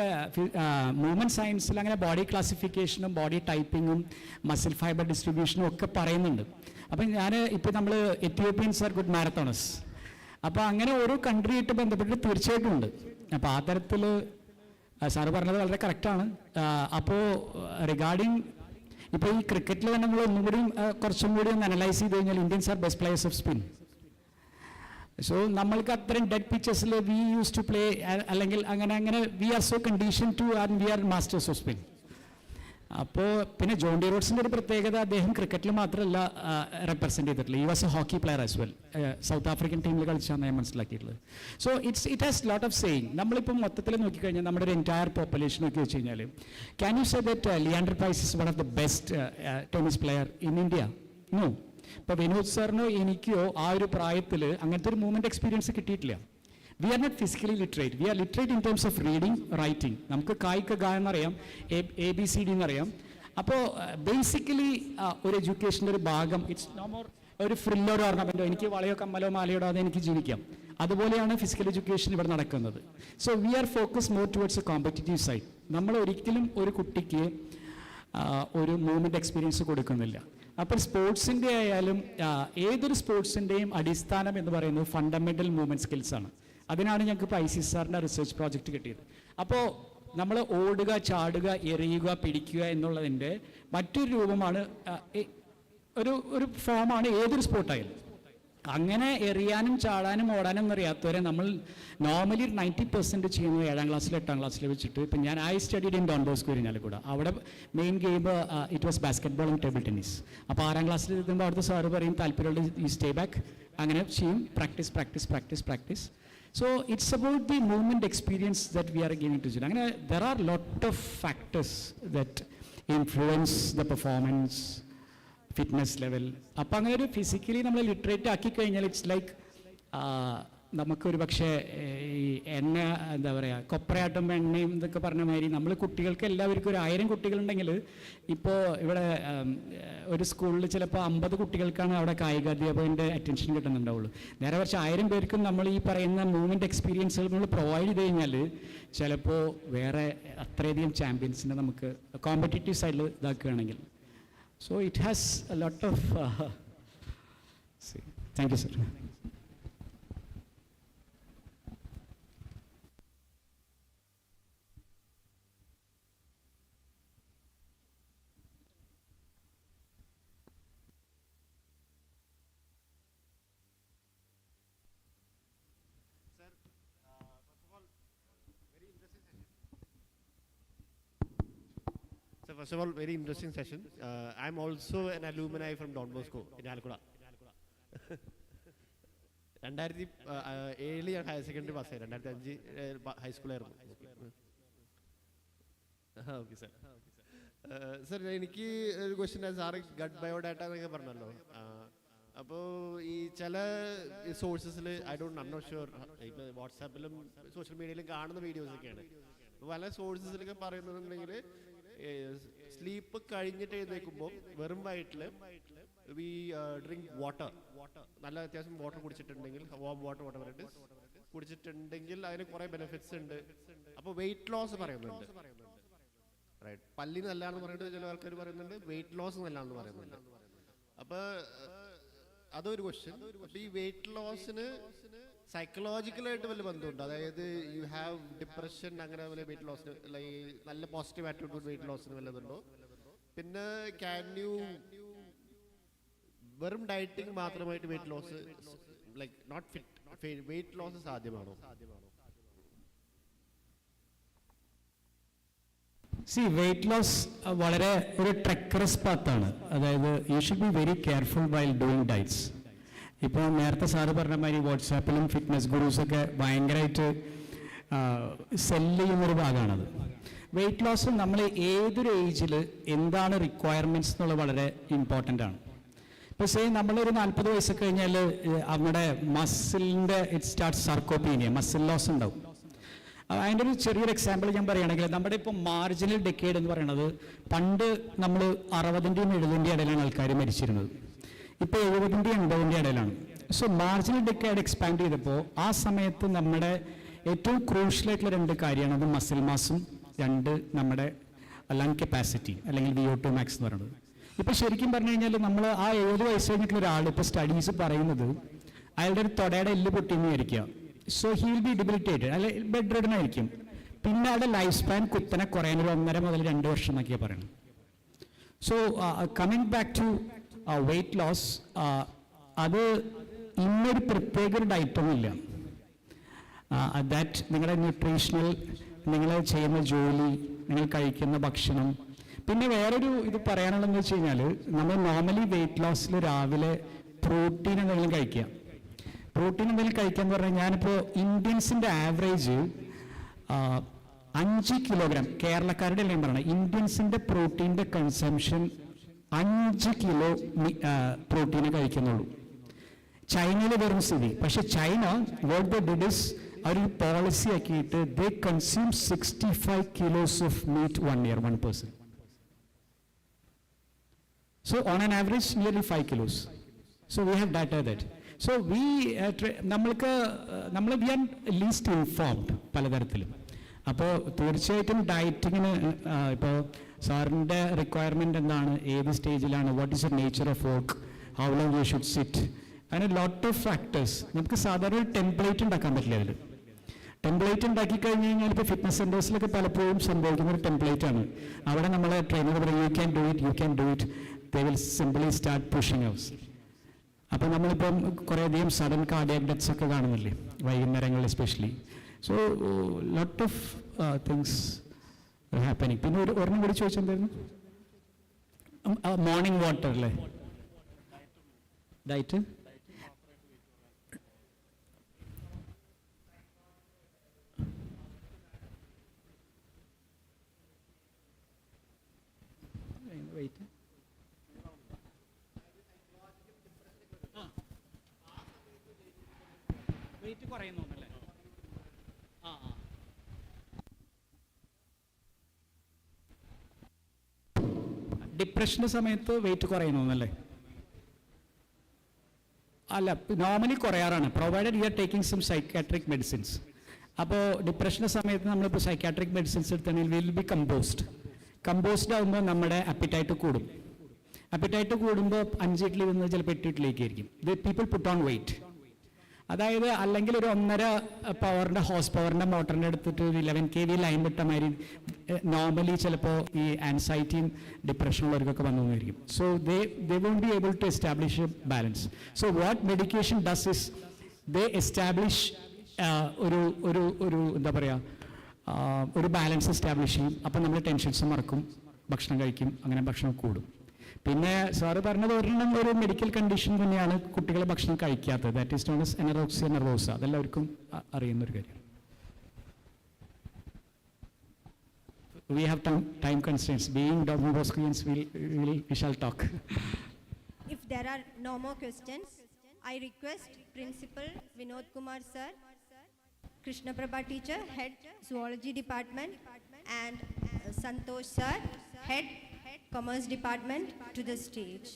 മൂവ്മെൻറ്റ് സയൻസിൽ അങ്ങനെ ബോഡി ക്ലാസിഫിക്കേഷനും ബോഡി ടൈപ്പിങ്ങും മസിൽ ഫൈബർ ഡിസ്ട്രിബ്യൂഷനും ഒക്കെ പറയുന്നുണ്ട്. അപ്പം ഞാൻ ഇപ്പോൾ നമ്മൾ എത്യോപ്യൻസ് ആർ ഗുഡ് മാരത്തോണസ്. അപ്പോൾ അങ്ങനെ ഓരോ കൺട്രിയായിട്ട് ബന്ധപ്പെട്ട് തീർച്ചയായിട്ടും ഉണ്ട്. അപ്പോൾ ആ തരത്തിൽ സാറ് പറഞ്ഞത് വളരെ കറക്റ്റാണ്. അപ്പോൾ റിഗാർഡിങ് ഇപ്പോൾ ഈ ക്രിക്കറ്റിൽ തന്നെ നമ്മൾ കുറച്ചും കൂടി ഒന്ന് അനലൈസ് ചെയ്ത് കഴിഞ്ഞാൽ Indians are best players of spin. So നമ്മൾക്ക് അത്രയും ഡെഡ് പിച്ചസിൽ വി യൂസ് ടു പ്ലേ, അല്ലെങ്കിൽ അങ്ങനെ we are so condition to and we are masters of spin. അപ്പോൾ പിന്നെ ജോണ്ടി റോഡ്സിൻ്റെ ഒരു പ്രത്യേകത, അദ്ദേഹം ക്രിക്കറ്റിൽ മാത്രമല്ല റെപ്രസെൻറ്റ് ചെയ്തിട്ടുള്ളത്, he was a hockey player as well. South African ടീമിൽ കളിച്ചാണ് ഞാൻ മനസ്സിലാക്കിയിട്ടുള്ളത്. So it has lot of saying. നമ്മളിപ്പോൾ മൊത്തത്തിൽ നോക്കിക്കഴിഞ്ഞാൽ നമ്മുടെ ഒരു എൻറ്റയർ പോപ്പുലേഷൻ നോക്കി വെച്ച് കഴിഞ്ഞാൽ, can you say that Leander Paes is one of the best tennis player in India? No. ഇപ്പോൾ വിനോദ് സാറിനോ എനിക്കോ ആ ഒരു പ്രായത്തിൽ അങ്ങനത്തെ ഒരു മൂവ്മെൻറ്റ് എക്സ്പീരിയൻസ് കിട്ടിയിട്ടില്ല. We are not physically literate. We are literate in terms of reading, writing. നമുക്ക് കായ്ക്ക് ഗാ എന്നറിയാം, ABCD എന്നറിയാം. അപ്പോൾ ബേസിക്കലി ഒരു എഡ്യൂക്കേഷൻ്റെ ഒരു ഭാഗം, ഇറ്റ്സ് നോ മോർ ഒരു ഫ്രില്ലോ ഒരു ഓർണമെൻറ്റോ, എനിക്ക് വളയോ കമ്മലോ മാലയോ ഇടാതെ എനിക്ക് ജീവിക്കാം. അതുപോലെയാണ് ഫിസിക്കൽ എഡ്യൂക്കേഷൻ ഇവിടെ നടക്കുന്നത്. So we are focus more towards a competitive side. നമ്മൾ ഒരിക്കലും ഒരു കുട്ടിക്ക് ഒരു മൂവ്മെൻറ്റ് എക്സ്പീരിയൻസ് കൊടുക്കുന്നില്ല. അപ്പോൾ സ്പോർട്സിൻ്റെ ആയാലും ഏതൊരു സ്പോർട്സിൻ്റെയും അടിസ്ഥാനം എന്ന് പറയുന്നത് ഫണ്ടമെൻ്റൽ മൂവ്മെൻറ്റ് സ്കിൽസാണ്. അതിനാണ് ഞങ്ങൾക്ക് ഇപ്പോൾ ICSRൻ്റെ റിസർച്ച് പ്രോജക്റ്റ് കിട്ടിയത്. അപ്പോൾ നമ്മൾ ഓടുക, ചാടുക, എറിയുക, പിടിക്കുക എന്നുള്ളതിൻ്റെ മറ്റൊരു രൂപമാണ്, ഒരു ഫോമാണ് ഏതൊരു സ്പോർട്ടായാലും. അങ്ങനെ എറിയാനും ചാടാനും ഓടാനും അറിയാത്തവരെ നമ്മൾ നോർമലി 90% ചെയ്യുന്നത് 7ാം ക്ലാസ്സിൽ 8ാം ക്ലാസ്സിൽ വെച്ചിട്ട്. ഇപ്പം ഞാൻ studied in Don Bosco Irinjalakuda. അവിടെ main game it was basketball and table tennis. അപ്പോൾ 6ാം ക്ലാസ്സിൽ എത്തുമ്പോൾ അവിടുത്തെ സാറ് പറയും താല്പര്യമുള്ള ഈ സ്റ്റേ ബാക്ക്, അങ്ങനെ ചെയ്യും, practice. So it's about the movement experience that we are giving to children. There are lot of factors that influence the performance, fitness level. അപ്പോൾ അങ്ങനെ ഒരു ഫിസിക്കലി നമ്മൾ ലിറ്ററേറ്റ് ആക്കി കഴിഞ്ഞാൽ ഇറ്റ്സ് ലൈക്ക് നമുക്കൊരു പക്ഷേ ഈ എണ്ണ എന്താ പറയുക കൊപ്രയാട്ടും എണ്ണയും ഇതൊക്കെ പറഞ്ഞ മാതിരി നമ്മൾ കുട്ടികൾക്ക് എല്ലാവർക്കും ഒരു 1000 കുട്ടികളുണ്ടെങ്കിൽ ഇപ്പോൾ ഇവിടെ ഒരു സ്കൂളിൽ ചിലപ്പോൾ 50 കുട്ടികൾക്കാണ് അവിടെ കായികാധ്യാപകൻ്റെ അറ്റൻഷൻ കിട്ടുന്നുണ്ടാവുള്ളൂ. നേരെ കുറച്ച് 1000 പേർക്കും നമ്മൾ ഈ പറയുന്ന മൂവ്മെൻറ്റ് എക്സ്പീരിയൻസുകൾ നമ്മൾ പ്രൊവൈഡ് ചെയ്ത് കഴിഞ്ഞാൽ ചിലപ്പോൾ വേറെ അത്രയധികം ചാമ്പ്യൻസിനെ നമുക്ക് കോമ്പറ്റീറ്റീവ് സൈഡിൽ ഇതാക്കുകയാണെങ്കിൽ. So it has a lot of thank you sir.
So first of all, very interesting session. I'm also an alumni from Don Bosco in Alcula. 2007 ഞാൻ ഹയർ സെക്കൻഡറി പാസ്സായി. 2005 ഹൈസ്കൂളായിരുന്നു. Okay sir. സാർ എനിക്ക് ഒരു question, sir Garh biodata എന്നൊക്കെ പറഞ്ഞല്ലോ. അപ്പോൾ ഈ ചില സോഴ്സസിൽ I not sure, ഇപ്പോൾ വാട്സാപ്പിലും സോഷ്യൽ മീഡിയയിലും കാണുന്ന വീഡിയോസൊക്കെയാണ്. പല സോഴ്സസിലൊക്കെ പറയുന്നുണ്ടെങ്കിൽ സ്ലീപ്പ് കഴിഞ്ഞിട്ട് എഴുന്നേൽക്കുമ്പോൾ വെറും വയറ്റിൽ വി ഡ്രിങ്ക് വാട്ടർ, നല്ല അത്യാവശ്യം വാട്ടർ കുടിച്ചിട്ടുണ്ടെങ്കിൽ, വാം വാട്ടർ ഇറ്റ് ഈസ് കുടിച്ചിട്ടുണ്ടെങ്കിൽ അതിന് കുറേ ബെനിഫിറ്റ്സ് ഉണ്ട്. അപ്പോൾ വെയിറ്റ് ലോസ് പറയുന്നുണ്ട്, റൈറ്റ്? പല്ലിന് നല്ലതാണെന്ന് പറഞ്ഞിട്ട് ചില ആൾക്കാർ പറയുന്നുണ്ട്, വെയിറ്റ് ലോസ് നല്ലതാണെന്ന് പറയുന്നുണ്ട്. അപ്പോൾ അതൊരു ക്വസ്റ്റ്യൻ. അപ്പോൾ ഈ വെയിറ്റ് ലോസിന് സൈക്കോളജിക്കലായിട്ട് വല്ല ബന്ധമുണ്ട്? അതായത് യു ഹാവ് ഡിപ്രഷൻ, അങ്ങനെ വല്ല വെയിറ്റ് ലോസിന് നല്ല പോസിറ്റീവ് ആറ്റിറ്റ്യൂഡ് വെയിറ്റ് ലോസിന് വല്ലതുണ്ടോ? പിന്നെ ക്യാൻ യു വെറും ഡയറ്റിംഗ് മാത്രമായിട്ട് weight loss, like not fit weight loss സാധ്യമാണോ?
സി വെയിറ്റ് ലോസ് വളരെ ഒരു ട്രെക്കറസ് പാത്താണ്. അതായത് you should be very careful while doing diets. ഇപ്പോൾ നേരത്തെ സാറ് പറഞ്ഞ മാതിരി വാട്സാപ്പിലും ഫിറ്റ്നസ് ഗുറൂസൊക്കെ ഭയങ്കരമായിട്ട് സെല്ല് ചെയ്യുന്നൊരു ഭാഗമാണത്. വെയിറ്റ് ലോസ് നമ്മൾ ഏതൊരു ഏജിൽ എന്താണ് റിക്വയർമെൻറ്റ്സ് എന്നുള്ളത് വളരെ ഇമ്പോർട്ടൻ്റ് ആണ്. ഇപ്പോൾ നമ്മളൊരു 40 വയസ്സൊക്കെ കഴിഞ്ഞാൽ നമ്മുടെ മസിലിൻ്റെ ഇറ്റ് സ്റ്റാർട്ട് സർക്കോപ്പീനിയ, മസിൽ ലോസ് ഉണ്ടാവും. അതിൻ്റെ ഒരു ചെറിയൊരു എക്സാമ്പിൾ ഞാൻ പറയുകയാണെങ്കിൽ, നമ്മുടെ ഇപ്പോൾ മാർജിനൽ ഡെക്കേഡ് എന്ന് പറയുന്നത് പണ്ട് നമ്മൾ 60-ൻ്റെയും 70-ൻ്റെയും ഇടയിലാണ് ആൾക്കാർ മരിച്ചിരുന്നത്. ഇപ്പോൾ 70-ൻ്റെയും 80-ൻ്റെയും ഇടയിലാണ്. സോ മാർജിനൽ ഡെക്കേഡ് എക്സ്പാൻഡ് ചെയ്തപ്പോൾ ആ സമയത്ത് നമ്മുടെ ഏറ്റവും ക്രൂഷ്യലായിട്ടുള്ള 2 കാര്യമാണ്. അത് മസിൽ മാസും, 2 നമ്മുടെ ലങ് കപ്പാസിറ്റി അല്ലെങ്കിൽ VO2 മാക്സ് എന്ന് പറയുന്നത്. ഇപ്പോൾ ശരിക്കും പറഞ്ഞു കഴിഞ്ഞാൽ നമ്മൾ ആ 70 വയസ്സ് കഴിഞ്ഞിട്ടുള്ള ഒരാൾ ഇപ്പോൾ സ്റ്റഡീസ് പറയുന്നത് അയാളുടെ ഒരു തൊടയുടെ എല്ല് പൊട്ടിയെന്ന് വിചാരിക്കുക. സോ ഹി വിൽ ബി ഡിബിലിറ്റേറ്റഡ്, അല്ലെ ബെഡ് റിഡൻ ആയിരിക്കും. പിന്നെ അയാളുടെ ലൈഫ് സ്പാൻ കുത്തനെ കുറയാൻ 1.5 മുതൽ 2 വർഷം എന്നൊക്കെയാണ് പറയുന്നത്. So coming back to weight loss, അത് ഇന്നൊരു പ്രത്യേക ഒരു ഡയറ്റൊന്നുമില്ല. ദാറ്റ് നിങ്ങളുടെ ന്യൂട്രീഷണൽ, നിങ്ങൾ ചെയ്യുന്ന ജോലി, നിങ്ങൾ കഴിക്കുന്ന ഭക്ഷണം. പിന്നെ വേറൊരു ഇത് പറയാനുള്ളതെന്ന് വെച്ച് കഴിഞ്ഞാൽ, നമ്മൾ നോർമലി വെയിറ്റ് ലോസിൽ രാവിലെ പ്രോട്ടീൻ എന്തെങ്കിലും കഴിക്കുക. പ്രോട്ടീൻ എന്തെങ്കിലും കഴിക്കുക എന്ന് പറഞ്ഞാൽ, ഞാനിപ്പോൾ ഇന്ത്യൻസിൻ്റെ ആവറേജ് 5 കിലോഗ്രാം, കേരളക്കാരുടെ എല്ലാം പറയണം, ഇന്ത്യൻസിൻ്റെ പ്രോട്ടീൻ്റെ കൺസംഷൻ 5 കിലോ പ്രോട്ടീനെ കഴിക്കുന്നുള്ളൂ. ചൈനയിൽ വെറും സ്ഥിതി. പക്ഷെ China what they did is ഒരു പോളിസി ആക്കിയിട്ട് they consume 65 kilos of meat 1 year, 1 person. So on an average nearly 5 kilos. So we have data that. So we നമ്മൾ വി ആർ ലീസ്റ്റ് ഇൻഫോംഡ് പലതരത്തിലും. അപ്പോൾ തീർച്ചയായിട്ടും ഡയറ്റിങ്ങിന് ഇപ്പോൾ സാറിൻ്റെ റിക്വയർമെൻറ്റ് എന്താണ്, ഏത് സ്റ്റേജിലാണ്, what is the nature of work, how long you should sit, അങ്ങനെ ലോട്ട് ഓഫ് ഫാക്ടേഴ്സ്. നമുക്ക് സാധാരണ ഒരു ടെംപ്ലേറ്റ് ഉണ്ടാക്കാൻ പറ്റില്ല. അതിൽ ടെംപ്ലേറ്റ് ഉണ്ടാക്കി കഴിഞ്ഞ് കഴിഞ്ഞാൽ ഇപ്പോൾ ഫിറ്റ്നസ് സെൻറ്റേഴ്സിലൊക്കെ പലപ്പോഴും സംഭവിക്കുന്ന ഒരു ടെംപ്ലേറ്റ് ആണ്. അവിടെ നമ്മളെ ട്രെയിനർ പറയും you can do it, they will simply start pushing us. അപ്പോൾ നമ്മളിപ്പം കുറേയധികം സഡൻ കാർഡിയാക് ഡെത്ത്സ് ഒക്കെ കാണുന്നില്ലേ വൈകുന്നേരങ്ങളിൽ especially. So lot of things happening. പിന്നെ ഒരെണ്ണം കൂടി ചോദിച്ചെന്തായിരുന്നു? മോർണിംഗ് വാട്ടർ അല്ലേ, ഡയറ്റ്. വെയിറ്റ് വെയിറ്റ് കുറയുന്നു അല്ലേ? ഡിപ്രഷൻ്റെ സമയത്ത് വെയിറ്റ് കുറയുന്നു എന്നല്ലേ? അല്ല, നോർമലി കുറയാറാണ്, provided you are taking some psychiatric medicines. അപ്പോൾ ഡിപ്രഷൻ്റെ സമയത്ത് നമ്മളിപ്പോൾ സൈക്കാട്രിക് മെഡിസിൻസ് എടുത്താണെങ്കിൽ വിൽ ബി കമ്പോസ്ഡ് ആകുമ്പോൾ നമ്മുടെ അപ്പിറ്റൈറ്റ് കൂടും. അപ്പിറ്റൈറ്റ് കൂടുമ്പോൾ 5 ഇഡ്ഡലി നിന്ന് ചിലപ്പോൾ 8 ഇഡ്ഡലിലേക്ക് ആയിരിക്കും. People put on weight. അതായത് അല്ലെങ്കിൽ ഒരു 1.5 പവറിൻ്റെ ഹോഴ്സ് പവറിൻ്റെ മോട്ടറിൻ്റെ എടുത്തിട്ട് ഒരു 11 kV ലൈൻ വിട്ട മാതിരി നോർമലി ചിലപ്പോൾ ഈ ആൻസൈറ്റിയും ഡിപ്രഷനുള്ളവർക്കൊക്കെ വന്നുകൊണ്ടിരിക്കും. So they won't be able to establish a balance. So what medication does is they establish ഒരു എന്താ പറയുക, ഒരു ബാലൻസ് എസ്റ്റാബ്ലിഷ് ചെയ്യും. അപ്പം നമ്മൾ ടെൻഷൻസ് മറക്കും, ഭക്ഷണം കഴിക്കും, അങ്ങനെ ഭക്ഷണം കൂടും. പിന്നെ സാറ് പറഞ്ഞത് ഒരു മെഡിക്കൽ കണ്ടീഷൻ തന്നെയാണ് കുട്ടികളെ ഭക്ഷണം കഴിക്കാത്തത്. That is known as anorexia nervosa. അതെല്ലാവർക്കും അറിയുന്നൊരു കാര്യം. We have time constraints. Being Don Boscoians, we shall talk.
If there are no more questions, I request Principal Vinod Kumar sir, Krishna Prabha teacher, Head Zoology Department, and Santosh sir, Head Commerce Department, to the stage.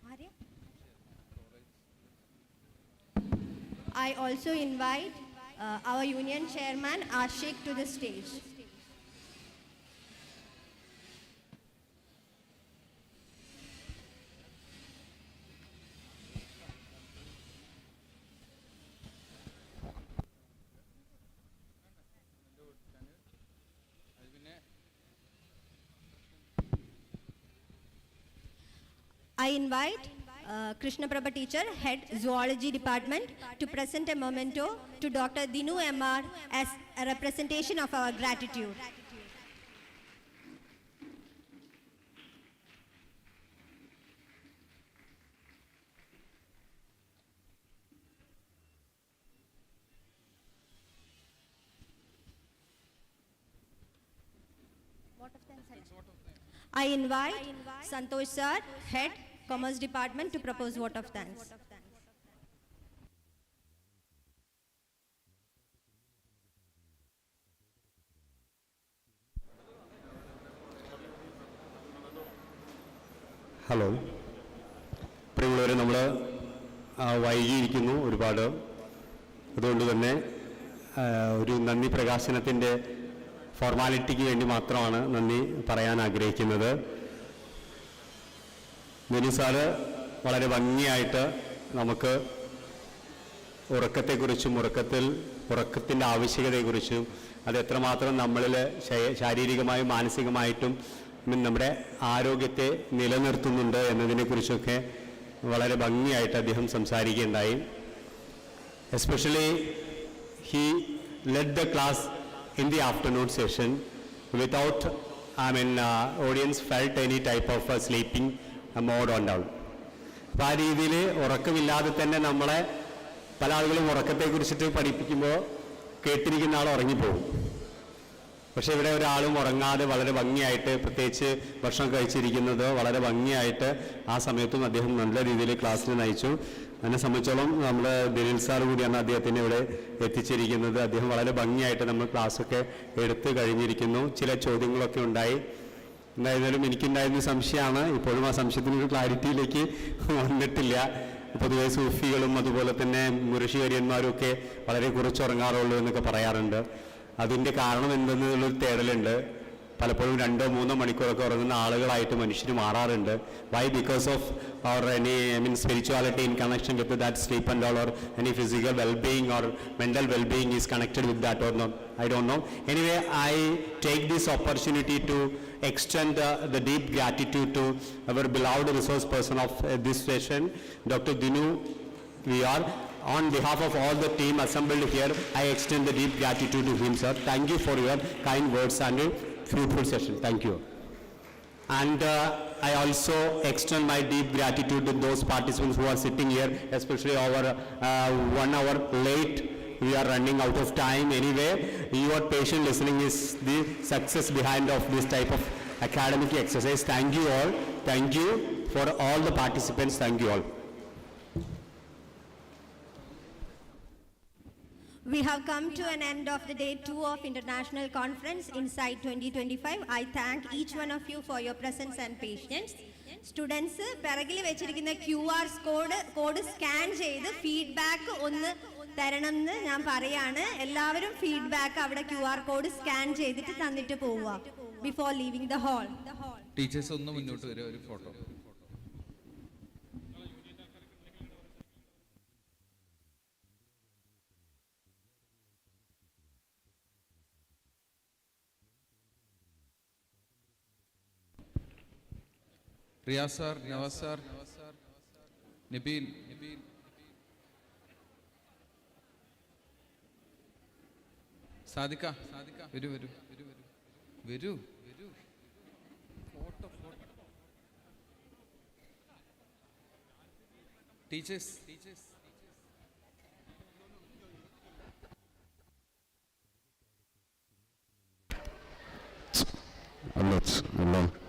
Arya? I also invite our union chairman Ashik to the stage. I invite Krishna Prabha teacher, Head Zoology Department, to present a memento to Dr. Dinu MR as a representation of our gratitude. I invite Santosh sir, Head Commerce Department, to propose vote of thanks.
Hello, പ്രിയമുള്ളവരെ, നമ്മൾ വൈകിയിരിക്കുന്നു ഒരുപാട്. അതുകൊണ്ട് തന്നെ ഒരു നന്ദി പ്രകാശനത്തിൻ്റെ ഫോർമാലിറ്റിക്ക് വേണ്ടി മാത്രമാണ് നന്ദി പറയാൻ ആഗ്രഹിക്കുന്നത്. മിനി സാറ് വളരെ ഭംഗിയായിട്ട് നമുക്ക് ഉറക്കത്തെക്കുറിച്ചും ഉറക്കത്തിൻ്റെ ആവശ്യകതയെക്കുറിച്ചും അത് എത്രമാത്രം നമ്മളിൽ ശാരീരികമായും മാനസികമായിട്ടും നമ്മുടെ ആരോഗ്യത്തെ നിലനിർത്തുന്നുണ്ട് എന്നതിനെക്കുറിച്ചൊക്കെ വളരെ ഭംഗിയായിട്ട് അദ്ദേഹം സംസാരിക്കുകയുണ്ടായി. Especially he led the class in the afternoon session without, audience felt any type of sleeping mode on down. അപ്പോൾ ആ രീതിയിൽ ഉറക്കമില്ലാതെ തന്നെ നമ്മളെ പല ആളുകളും ഉറക്കത്തെക്കുറിച്ചിട്ട് പഠിപ്പിക്കുമ്പോൾ കേട്ടിരിക്കുന്ന ആൾ ഉറങ്ങിപ്പോകും. പക്ഷേ ഇവിടെ ഒരാളും ഉറങ്ങാതെ വളരെ ഭംഗിയായിട്ട്, പ്രത്യേകിച്ച് ഭക്ഷണം കഴിച്ചിരിക്കുന്നത് വളരെ ഭംഗിയായിട്ട് ആ സമയത്തും അദ്ദേഹം നല്ല രീതിയിൽ ക്ലാസ്സിൽ നയിച്ചു. എന്നെ സംബന്ധിച്ചോളം നമ്മൾ ദിനിൽ സാർ കൂടിയാണ് അദ്ദേഹത്തിനെ ഇവിടെ എത്തിച്ചിരിക്കുന്നത്. അദ്ദേഹം വളരെ ഭംഗിയായിട്ട് നമ്മൾ ക്ലാസ്സൊക്കെ എടുത്തു കഴിഞ്ഞിരിക്കുന്നു. ചില ചോദ്യങ്ങളൊക്കെ ഉണ്ടായി. എന്തായാലും എനിക്കുണ്ടായിരുന്ന സംശയമാണ്, ഇപ്പോഴും ആ സംശയത്തിനൊരു ക്ലാരിറ്റിയിലേക്ക് വന്നിട്ടില്ല. പൊതുവെ സൂഫികളും അതുപോലെ തന്നെ മുർഷിദന്മാരും ഒക്കെ വളരെ കുറച്ചുറങ്ങാറുള്ളൂ എന്നൊക്കെ പറയാറുണ്ട്. അതിൻ്റെ കാരണം എന്തെന്നുള്ളൊരു തേടലുണ്ട്. പലപ്പോഴും 2-3 മണിക്കൂറൊക്കെ ഉറങ്ങുന്ന ആളുകളായിട്ട് മനുഷ്യർ മാറാറുണ്ട്. Why? Because of or any spirituality in connection with that sleep and all, or any physical well-being or mental well-being is connected with that or not, I don't know. Anyway, I take this opportunity to extend the deep gratitude to our beloved resource person of this session, Dr. Dinu VR. On behalf of all the team assembled here, I extend the deep gratitude to him, sir. Thank you for your kind words and a fruitful session. Thank you. And I also extend my deep gratitude to those participants who are sitting here, especially our 1 hour late. We are running out of time anyway. Your patient listening is the success behind of this type of
academic exercise. Thank you all. Thank you for all the participants. Thank you all.
We have come to an end of the day 2 of International Conference Insight 2025. I thank each one of you for your presence and patience. Students, പിറകിൽ വെച്ചിരിക്കുന്ന QR code scan ചെയ്ത് feedback ഒന്ന് തരണമെന്ന് ഞാൻ പറയാണ്. എല്ലാവരും feedback അവിടെ QR code scan ചെയ്തിട്ട് തന്നിട്ട് പോവുക before leaving the hall.
Teachers ഒന്ന് മുന്നോട്ട് വരിക, ഒരു photo. Riyas sir, Navas sir, Nabeel, Sadiqa, വരൂ വരൂ വരൂ. Photo teachers.
Allah.